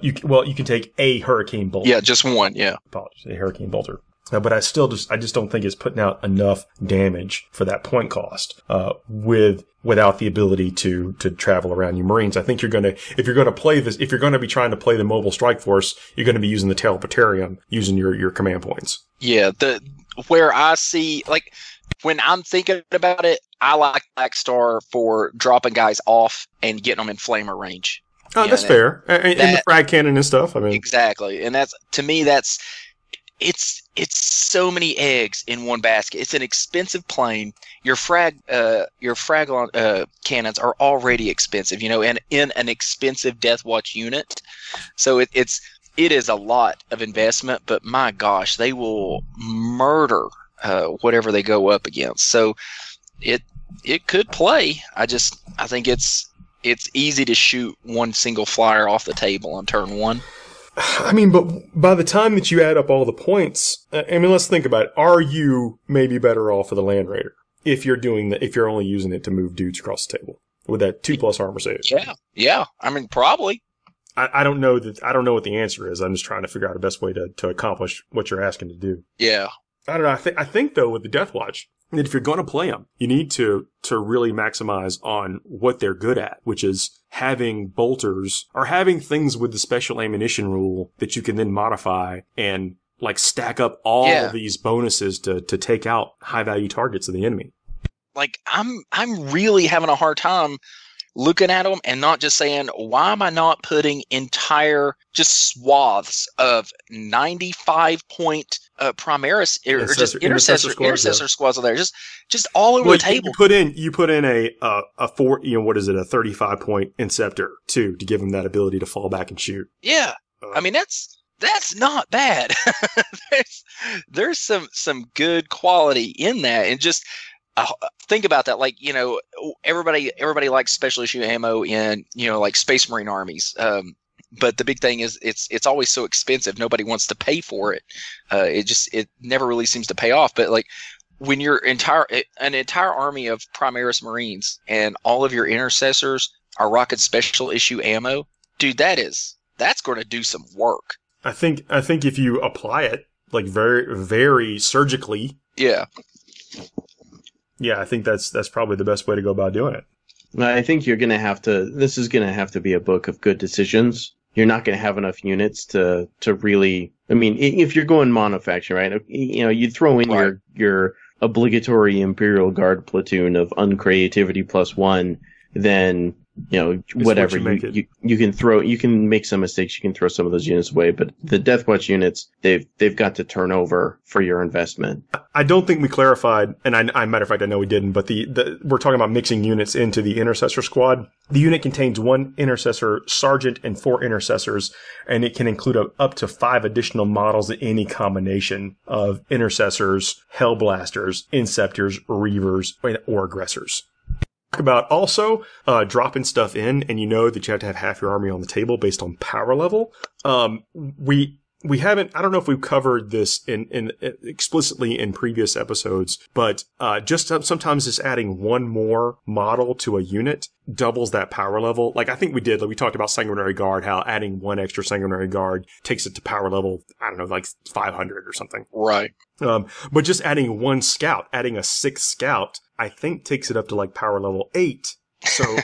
You can take a Hurricane Bolter. Yeah, just one. Yeah, apologies, a Hurricane Bolter. But I just don't think it's putting out enough damage for that point cost. Without the ability to travel around your Marines. I think if you're going to be trying to play the mobile strike force, you're going to be using the Telepatarium, using your command points. Yeah, where I see, like, when I'm thinking about it, I like Black Star for dropping guys off and getting them in flamer range. Oh, that's fair. And the frag cannon and stuff. I mean, exactly. And that's, to me, it's so many eggs in one basket. It's an expensive plane. Your frag cannons are already expensive, and in an expensive Deathwatch unit. So it is a lot of investment, but my gosh, they will murder whatever they go up against. So it could play. I think it's easy to shoot one single flyer off the table on turn 1. I mean, but by the time that you add up all the points, let's think about it. Are you maybe better off for the Land Raider if you're only using it to move dudes across the table with that 2+ armor save? Yeah. I mean, probably. I don't know what the answer is. I'm just trying to figure out the best way to accomplish what you're asking to do. Yeah. I don't know. I think though, with the Deathwatch, that if you're going to play them, you need to really maximize on what they're good at, which is having bolters or having things with the special ammunition rule that you can then modify and like stack up all of these bonuses to take out high value targets of the enemy. Like I'm really having a hard time looking at them and not just saying, why am I not putting entire just swaths of 95 point Primaris or just intercessor squads on there, just all over the table. You put in a 35 point Inceptor too to give him that ability to fall back and shoot. Yeah, I mean that's not bad. there's some good quality in that, and just think about that. Like, everybody likes special issue ammo in like Space Marine armies. But the big thing is it's always so expensive. Nobody wants to pay for it. It never really seems to pay off. But like when you're an entire army of Primaris Marines and all of your intercessors are rocking special issue ammo, dude, that's going to do some work. I think if you apply it like very, very surgically. Yeah. Yeah, I think that's probably the best way to go about doing it. I think this is going to have to be a book of good decisions. You're not going to have enough units to really, if you're going monofaction, right? You throw in your obligatory Imperial Guard platoon of uncreativity +1, then, whatever you can make some mistakes. You can throw some of those units away, but the Deathwatch units, they've got to turn over for your investment. I don't think we clarified, and matter of fact, I know we didn't, but we're talking about mixing units into the Intercessor squad. The unit contains 1 Intercessor Sergeant and 4 Intercessors, and it can include up to 5 additional models in any combination of Intercessors, Hellblasters, Inceptors, Reavers, or Aggressors. About also dropping stuff in, and that you have to have half your army on the table based on power level. We haven't, I don't know if we've covered this in explicitly in previous episodes, but just sometimes just adding 1 more model to a unit doubles that power level. Like I think we did, we talked about Sanguinary Guard, how adding 1 extra Sanguinary Guard takes it to power level, I don't know, like 500 or something. Right. But just adding 1 scout, adding a 6th scout, I think takes it up to like power level 8. So,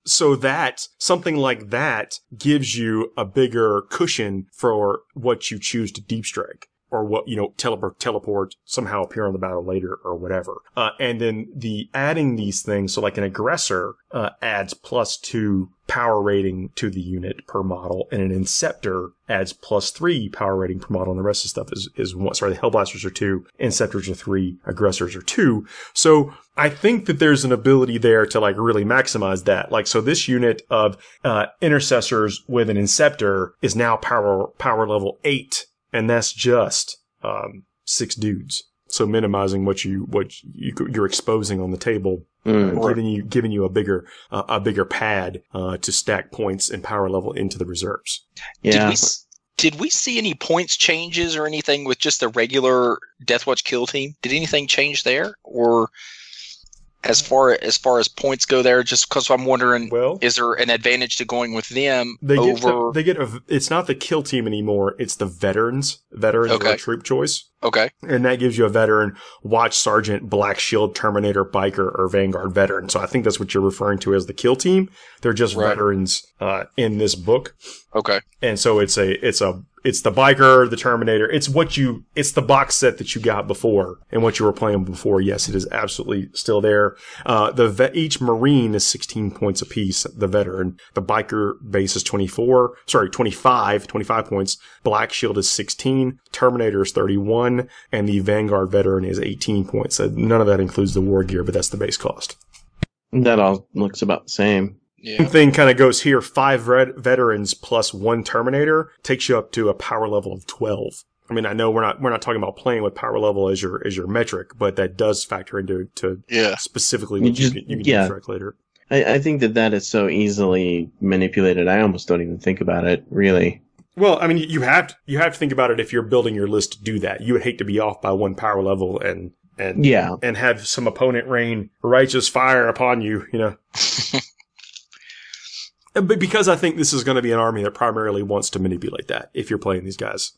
so that something like that gives you a bigger cushion for what you choose to deep strike or what, teleport, somehow appear on the battle later or whatever. And then adding these things. So like an aggressor, adds +2 power rating to the unit per model, and an Inceptor adds +3 power rating per model, and the rest of the stuff is 1. Sorry, the Hellblasters are 2, Inceptors are 3, Aggressors are 2. So I think that there's an ability there to like really maximize that. Like, so this unit of Intercessors with an Inceptor is now power level 8, and that's just 6 dudes. So minimizing what you're exposing on the table, giving you a bigger pad to stack points and power level into the reserves. Yeah. Did we see any points changes or anything with just the regular Deathwatch kill team? Did anything change there, or as far as points go there? Just because I'm wondering, is there an advantage to going with them it's not the kill team anymore. It's the veterans. Veterans are a troop choice. Okay. And that gives you a veteran, watch, sergeant, black shield, terminator, biker, or vanguard veteran. So I think that's what you're referring to as the kill team. They're just veterans in this book. Okay. And so it's the biker, the terminator. It's the box set that you got before and what you were playing before. Yes, it is absolutely still there. Each Marine is 16 points apiece. The veteran, the biker base is 25 points. Black shield is 16. Terminator is 31. And the vanguard veteran is 18 points. So none of that includes the war gear, but that's the base cost. That all looks about the same. Yeah. Same thing kind of goes here. 5 veterans plus 1 Terminator takes you up to a power level of 12. I mean, I know we're not talking about playing with power level as your metric, but that does factor into specifically what you can track later. I think that is so easily manipulated. I almost don't even think about it, really. Well, I mean, you have to think about it if you're building your list to do that. You would hate to be off by 1 power level and have some opponent rain righteous fire upon you, you know. But because I think this is going to be an army that primarily wants to manipulate that if you're playing these guys.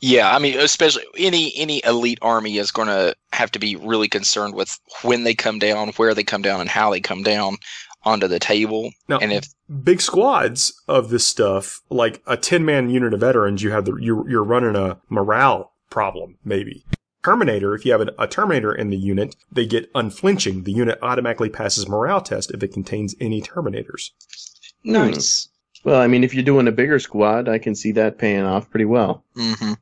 Yeah, I mean, especially any elite army is going to have to be really concerned with when they come down, where they come down, and how they come down onto the table. Now, and if big squads of this stuff, like a 10-man unit of veterans, you're running a morale problem, maybe. Terminator, if you have a Terminator in the unit, they get unflinching. The unit automatically passes morale test if it contains any Terminators. Nice. Well, I mean, if you're doing a bigger squad, I can see that paying off pretty well. Mm-hmm.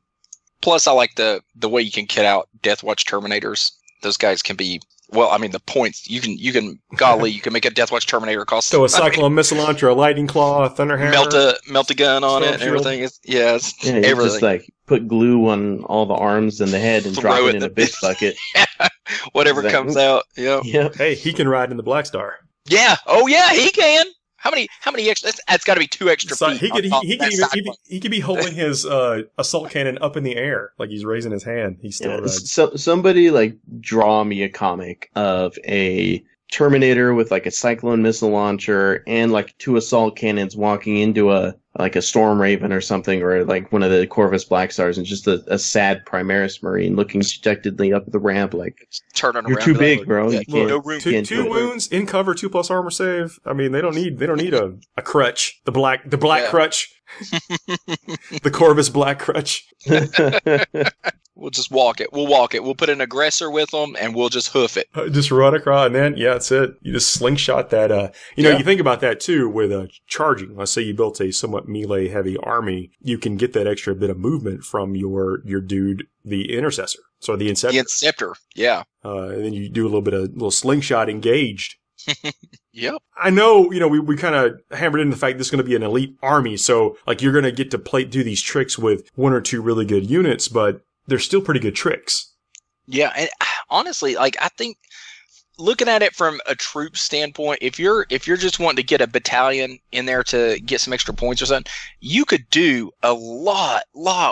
Plus, I like the way you can kit out Deathwatch Terminators. Those guys can be, well, I mean, the points, you can make a Deathwatch Terminator cost. So a Cyclone Missile Launcher, a Lightning Claw, a Thunder Hammer. Melt a gun on it and everything. It's everything. Just like put glue on all the arms and the head and drop it in a bitch bucket. Whatever comes out. Yep. Hey, he can ride in the Black Star. Yeah. Oh, yeah, he can. How many extra? That's got to be 2 extra feet. He could be holding his assault cannon up in the air, like he's raising his hand. He still rides. So somebody like draw me a comic of a Terminator with like a Cyclone missile launcher and like 2 assault cannons walking into a Storm Raven or something, or like one of the Corvus Black Stars, and just a sad Primaris Marine looking dejectedly up the ramp like, you're too big, bro. You can't, no room. Two wounds in cover, 2+ armor save. I mean, they don't need a crutch. The black crutch. The Corvus Black crutch. We'll just walk it. We'll walk it. We'll put an aggressor with them, and we'll just hoof it. Just run across, and then, that's it. You just slingshot that. You think about that, too, with charging. Let's say you built a somewhat melee-heavy army. You can get that extra bit of movement from your dude, the Intercessor. So the Inceptor. The Inceptor, yeah. And then you do a little slingshot engaged. Yep. I know, we kind of hammered in the fact this is going to be an elite army, so, like, you're going to get to do these tricks with 1 or 2 really good units, but they're still pretty good tricks. Yeah, and honestly, like, I think looking at it from a troop standpoint, if you're just wanting to get a battalion in there to get some extra points or something, you could do a lot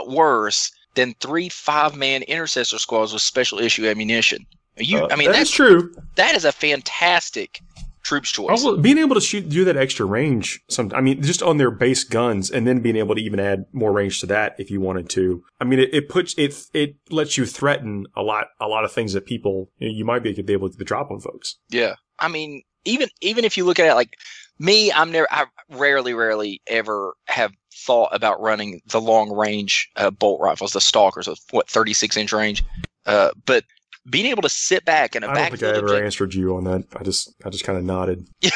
worse than 3 5-man intercessor squads with special issue ammunition. That's true. That is a fantastic troops choice. Being able to do that extra range, just on their base guns, and then being able to even add more range to that if you wanted to. I mean, it lets you threaten a lot of things that people you might be able to drop on folks. Yeah, I mean, even if you look at it like me, I rarely ever have thought about running the long range bolt rifles, the Stalkers of 36-inch range, but being able to sit back in a backfield. I don't think I ever answered you on that. I just kind of nodded. Yeah,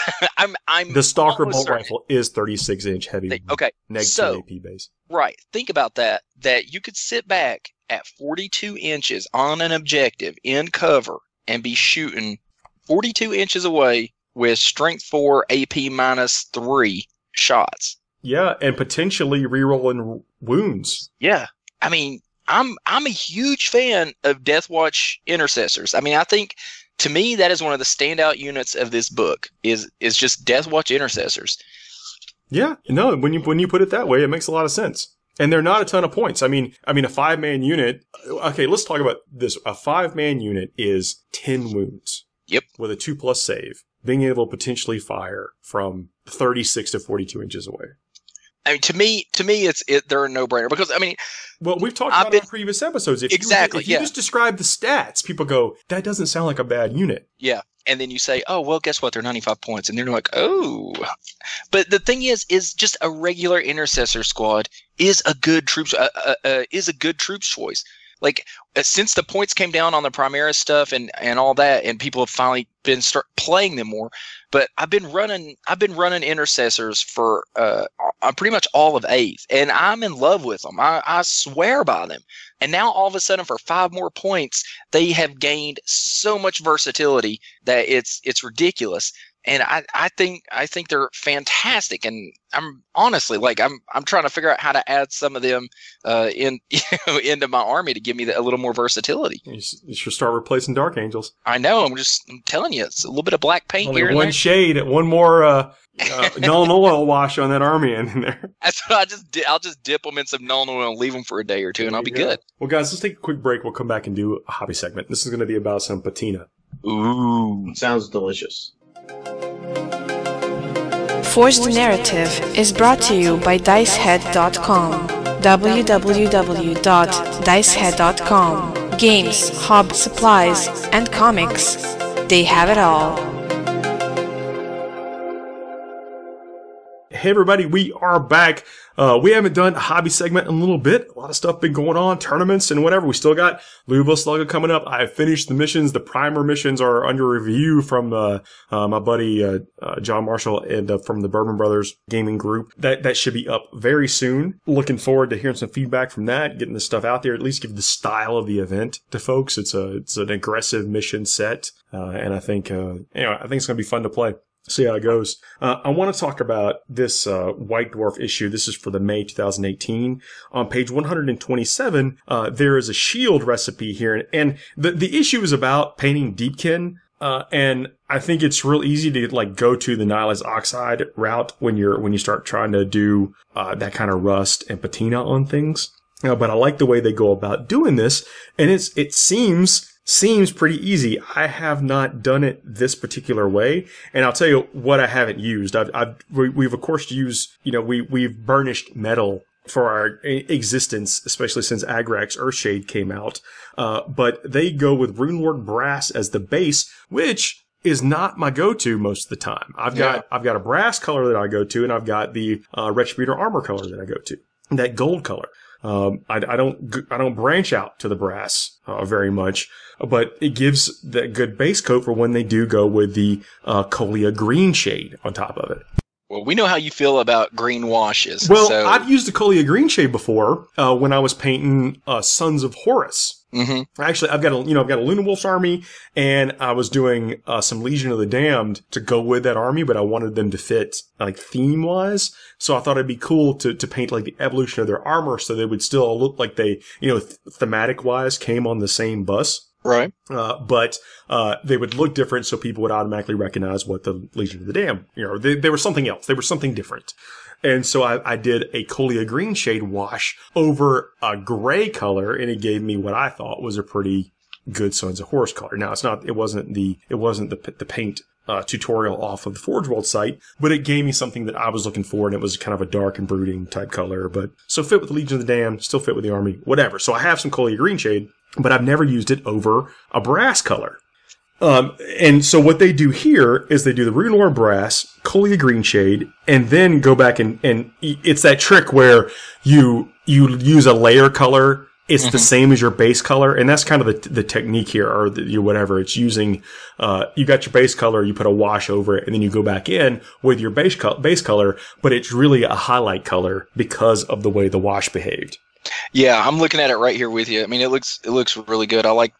I'm the Stalker bolt rifle is 36-inch heavy. Okay, negative AP base. Right. Think about that. That you could sit back at 42 inches on an objective in cover and be shooting 42 inches away with strength 4 AP -3 shots. Yeah, and potentially rerolling wounds. Yeah, I mean, I'm a huge fan of Deathwatch Intercessors. I mean, I think to me that is one of the standout units of this book is just Deathwatch Intercessors. Yeah, no, when you put it that way, it makes a lot of sense. And they're not a ton of points. I mean, a 5-man unit. Okay, let's talk about this. A 5-man unit is 10 wounds. Yep. With a 2+ save, being able to potentially fire from 36 to 42 inches away. I mean, to me, they're a no-brainer because I mean, well, we've talked about it in previous episodes. If exactly, you just describe the stats, people go, that doesn't sound like a bad unit. Yeah. And then you say, oh, well, guess what? They're 95 points. And they're like, oh. But the thing is just a regular intercessor squad is a good troops choice. Like, since the points came down on the Primaris stuff and all that, and people have finally been start playing them more. But I've been running intercessors for pretty much all of 8th, and I'm in love with them. I swear by them. And now all of a sudden, for 5 more points, they have gained so much versatility that it's ridiculous. And I think they're fantastic. And I'm honestly I'm trying to figure out how to add some of them into my army to give me a little more versatility. You should start replacing Dark Angels. I know. I'm telling you, it's a little bit of black paint only here and one there. shade, one more null and oil wash on that army in there. That's what I'll just dip them in some null and oil and leave them for a day or two, and I'll be good. Well, guys, let's take a quick break. We'll come back and do a hobby segment. This is going to be about some patina. Ooh, sounds delicious. Forced Narrative is brought to you by Dicehead.com. www.dicehead.com. Games, hobby, supplies, and comics. They have it all. Hey everybody, we are back. We haven't done a hobby segment in a little bit. A lot of stuff been going on, tournaments and whatever. We still got Louisville Slugger coming up. I finished the missions. The primer missions are under review from my buddy John Marshall and from the Bourbon Brothers gaming group. That should be up very soon. Looking forward to hearing some feedback from that, getting the stuff out there, at least give the style of the event to folks. It's an aggressive mission set, and I think I think it's gonna be fun to play. See how it goes. I want to talk about this White Dwarf issue. This is for the May 2018. On page 127, there is a shield recipe here, and the issue is about painting Deepkin. And I think it's real easy to go to the Nihilist Oxide route when you start trying to do that kind of rust and patina on things. But I like the way they go about doing this, and it seems pretty easy. I have not done it this particular way, and I'll tell you what I haven't used. We've of course used, we've burnished metal for our existence, especially since Agrax Earthshade came out. But they go with Runelord Brass as the base, which is not my go-to most of the time. I've got a brass color that I go to, and I've got the Retributor armor color that I go to, that gold color. I don't branch out to the brass very much, but it gives that good base coat for when they do go with the Colia green shade on top of it. Well, we know how you feel about green washes. Well, so. I've used the Colia green shade before when I was painting Sons of Horus. Mm-hmm. Actually, I've got a Luna Wolf's army, and I was doing some Legion of the Damned to go with that army, but I wanted them to fit theme wise. So I thought it'd be cool to paint the evolution of their armor, so they would still look like they, thematic wise came on the same bus. Right. But they would look different, so people would automatically recognize what the Legion of the Damned, they were something else. They were something different. And so I did a Colia green shade wash over a gray color, and it gave me what I thought was a pretty good Sons of Horus color. Now it wasn't the paint tutorial off of the Forge World site, but it gave me something that I was looking for, and it was kind of a dark and brooding type color, but so fit with Legion of the Damned, still fit with the army, whatever. So I have some Colia green shade, but I've never used it over a brass color. And so what they do here is they do the Runelord Brass, Colia green shade, and then go back and it's that trick where you use a layer color. It's the same as your base color, and that's kind of the technique here, or whatever. It's using, you got your base color, you put a wash over it, and then you go back in with your base color, but it's really a highlight color because of the way the wash behaved. Yeah, I'm looking at it right here with you. I mean, it looks really good. I like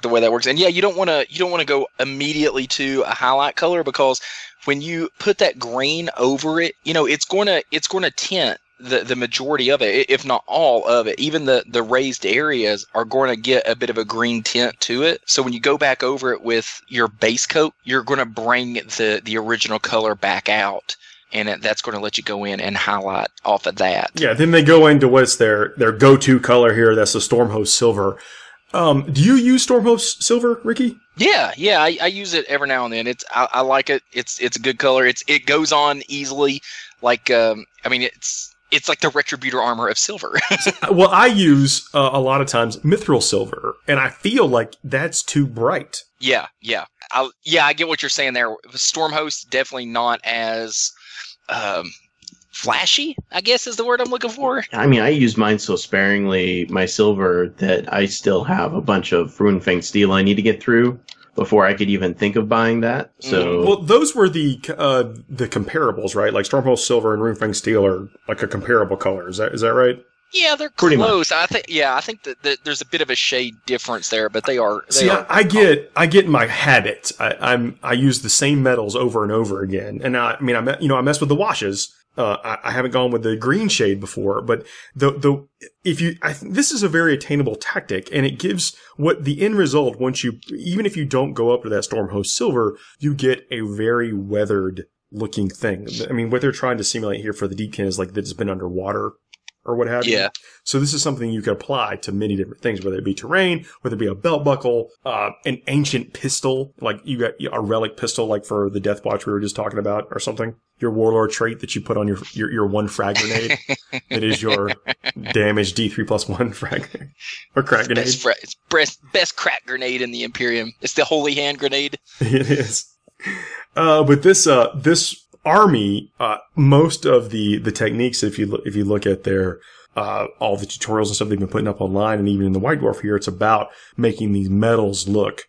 the way that works. And yeah, you don't want to go immediately to a highlight color, because when you put that green over it, it's going to tint the majority of it, if not all of it. Even the raised areas are going to get a bit of a green tint to it. So when you go back over it with your base coat, you're going to bring the original color back out. And that's going to let you go in and highlight off of that. Yeah, then they go into what's their go-to color here. That's the Stormhost Silver. Do you use Stormhost Silver, Ricky? Yeah, I use it every now and then. I like it. It's a good color. It goes on easily. Like it's like the Retributor armor of silver. Well, I use a lot of times mithril silver, and I feel like that's too bright. Yeah. I get what you're saying there. Stormhost definitely not as flashy, I guess is the word I'm looking for. I mean, I use mine so sparingly, my silver, that I still have a bunch of Runefang steel I need to get through before I could even think of buying that. So, well, those were the comparables, right? Like Stormhost silver and Runefang steel are like a comparable color. Is that right? Yeah, they're pretty close. much. I think that there's a bit of a shade difference there, but they are. I get in my habit. I use the same metals over and over again, and I mess with the washes. I haven't gone with the green shade before, but this is a very attainable tactic, and it gives what the end result even if you don't go up to that Stormhost silver, you get a very weathered looking thing. I mean, what they're trying to simulate here for the Deepkin is like that it's been underwater or what have you. Yeah. So this is something you can apply to many different things, whether it be terrain, whether it be a belt buckle, an ancient pistol, like you got a relic pistol, like for the Deathwatch we were just talking about, or something. Your warlord trait that you put on your one frag grenade. That is your damage D3+1 frag grenade. Or crack grenade. Best crack grenade in the Imperium. It's the holy hand grenade. It is. But this army, most of the techniques, if you look at their all the tutorials and stuff they've been putting up online, and even in the White Dwarf here, it's about making these metals look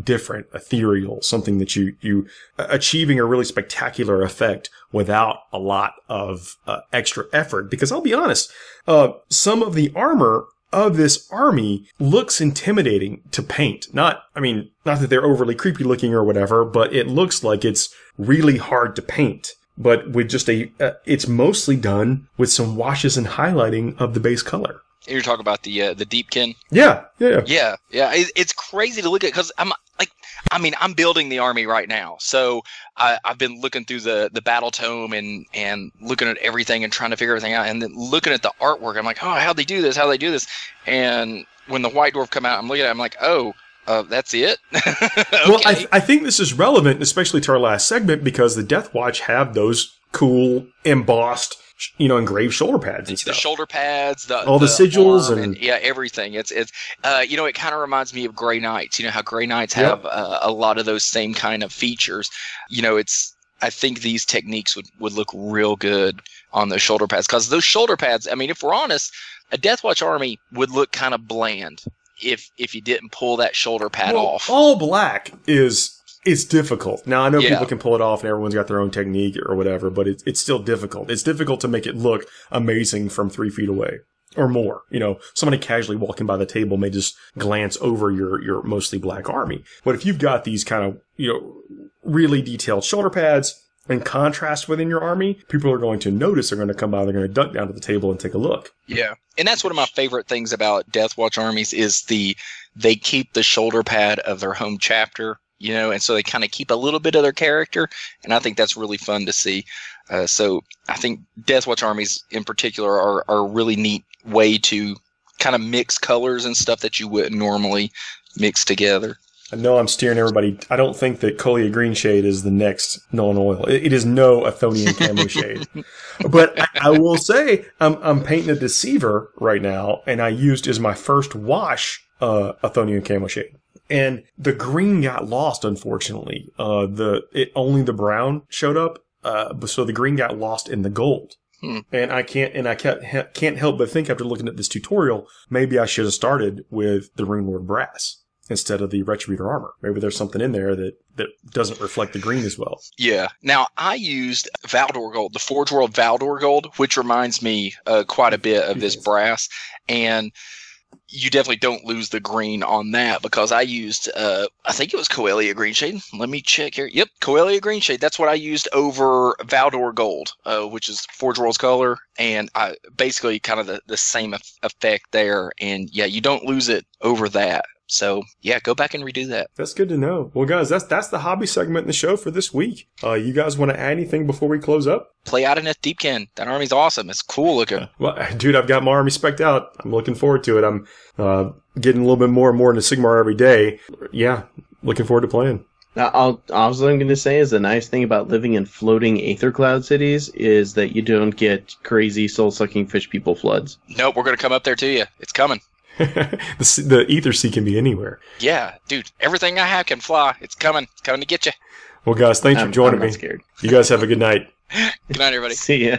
different, ethereal, something that you achieving a really spectacular effect without a lot of extra effort. Because I'll be honest, some of the armor of this army looks intimidating to paint. Not that they're overly creepy looking or whatever, but it looks like it's really hard to paint. But with just it's mostly done with some washes and highlighting of the base color. You're talking about the Deepkin? Yeah. It's crazy to look at because I'm building the army right now, so I've been looking through the battle tome and looking at everything and trying to figure everything out, and then looking at the artwork. I'm like, oh, how'd they do this? And when the White Dwarf come out, I'm looking at it, I'm like, oh. That's it? Okay. Well, I think this is relevant, especially to our last segment, because the Deathwatch have those cool embossed, engraved shoulder pads and stuff. The shoulder pads, all the sigils and everything. It's it kind of reminds me of Grey Knights. You know how Grey Knights have a lot of those same kind of features. I think these techniques would look real good on those shoulder pads, because those shoulder pads, I mean, if we're honest, a Deathwatch army would look kind of bland if you didn't pull that shoulder pad off. All black is difficult. Now, I know people can pull it off and everyone's got their own technique or whatever, but it's still difficult. It's difficult to make it look amazing from 3 feet away or more. Somebody casually walking by the table may just glance over your mostly black army. But if you've got these kind of, really detailed shoulder pads and contrast within your army, people are going to notice. They're going to come by. They're going to duck down to the table and take a look. Yeah, and that's one of my favorite things about Deathwatch armies is they keep the shoulder pad of their home chapter, and so they kind of keep a little bit of their character, and I think that's really fun to see. So I think Deathwatch armies in particular are a really neat way to kind of mix colors and stuff that you wouldn't normally mix together. I know I'm steering everybody. I don't think that Colia Green Shade is the next Nolan Oil. It is no Athonian Camo Shade. But I will say I'm painting a Deceiver right now, and I used as my first wash Athonian Camo Shade. And the green got lost, unfortunately. Only the brown showed up, so the green got lost in the gold. And I can't help but think after looking at this tutorial, maybe I should have started with the Runelord Brass instead of the Retributor armor. Maybe there's something in there that doesn't reflect the green as well. Yeah. Now, I used Valdor Gold, the Forge World Valdor Gold, which reminds me quite a bit of this brass. And you definitely don't lose the green on that, because I used, I think it was Coelia Green Shade. Let me check here. Yep, Coelia Green Shade. That's what I used over Valdor Gold, which is Forge World's color. And I basically kind of the same effect there. And yeah, you don't lose it over that. So, yeah, go back and redo that. That's good to know. Well, guys, that's the hobby segment in the show for this week. You guys want to add anything before we close up? Play out in a Deepkin. That army's awesome. It's cool looking. Well, dude, I've got my army spec'd out. I'm looking forward to it. I'm getting a little bit more and more into Sigmar every day. Yeah, Looking forward to playing. All I'm going to say is the nice thing about living in floating aether cloud cities is that you don't get crazy soul-sucking fish people floods. Nope, we're going to come up there to you. It's coming. The ether sea can be anywhere. Yeah, dude, everything I have can fly. It's coming. It's coming to get you. Well, guys, thanks for joining me. I'm not scared. You guys have a good night. Good night, everybody. See ya.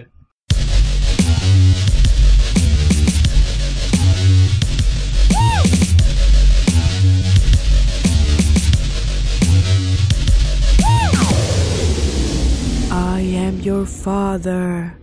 I am your father.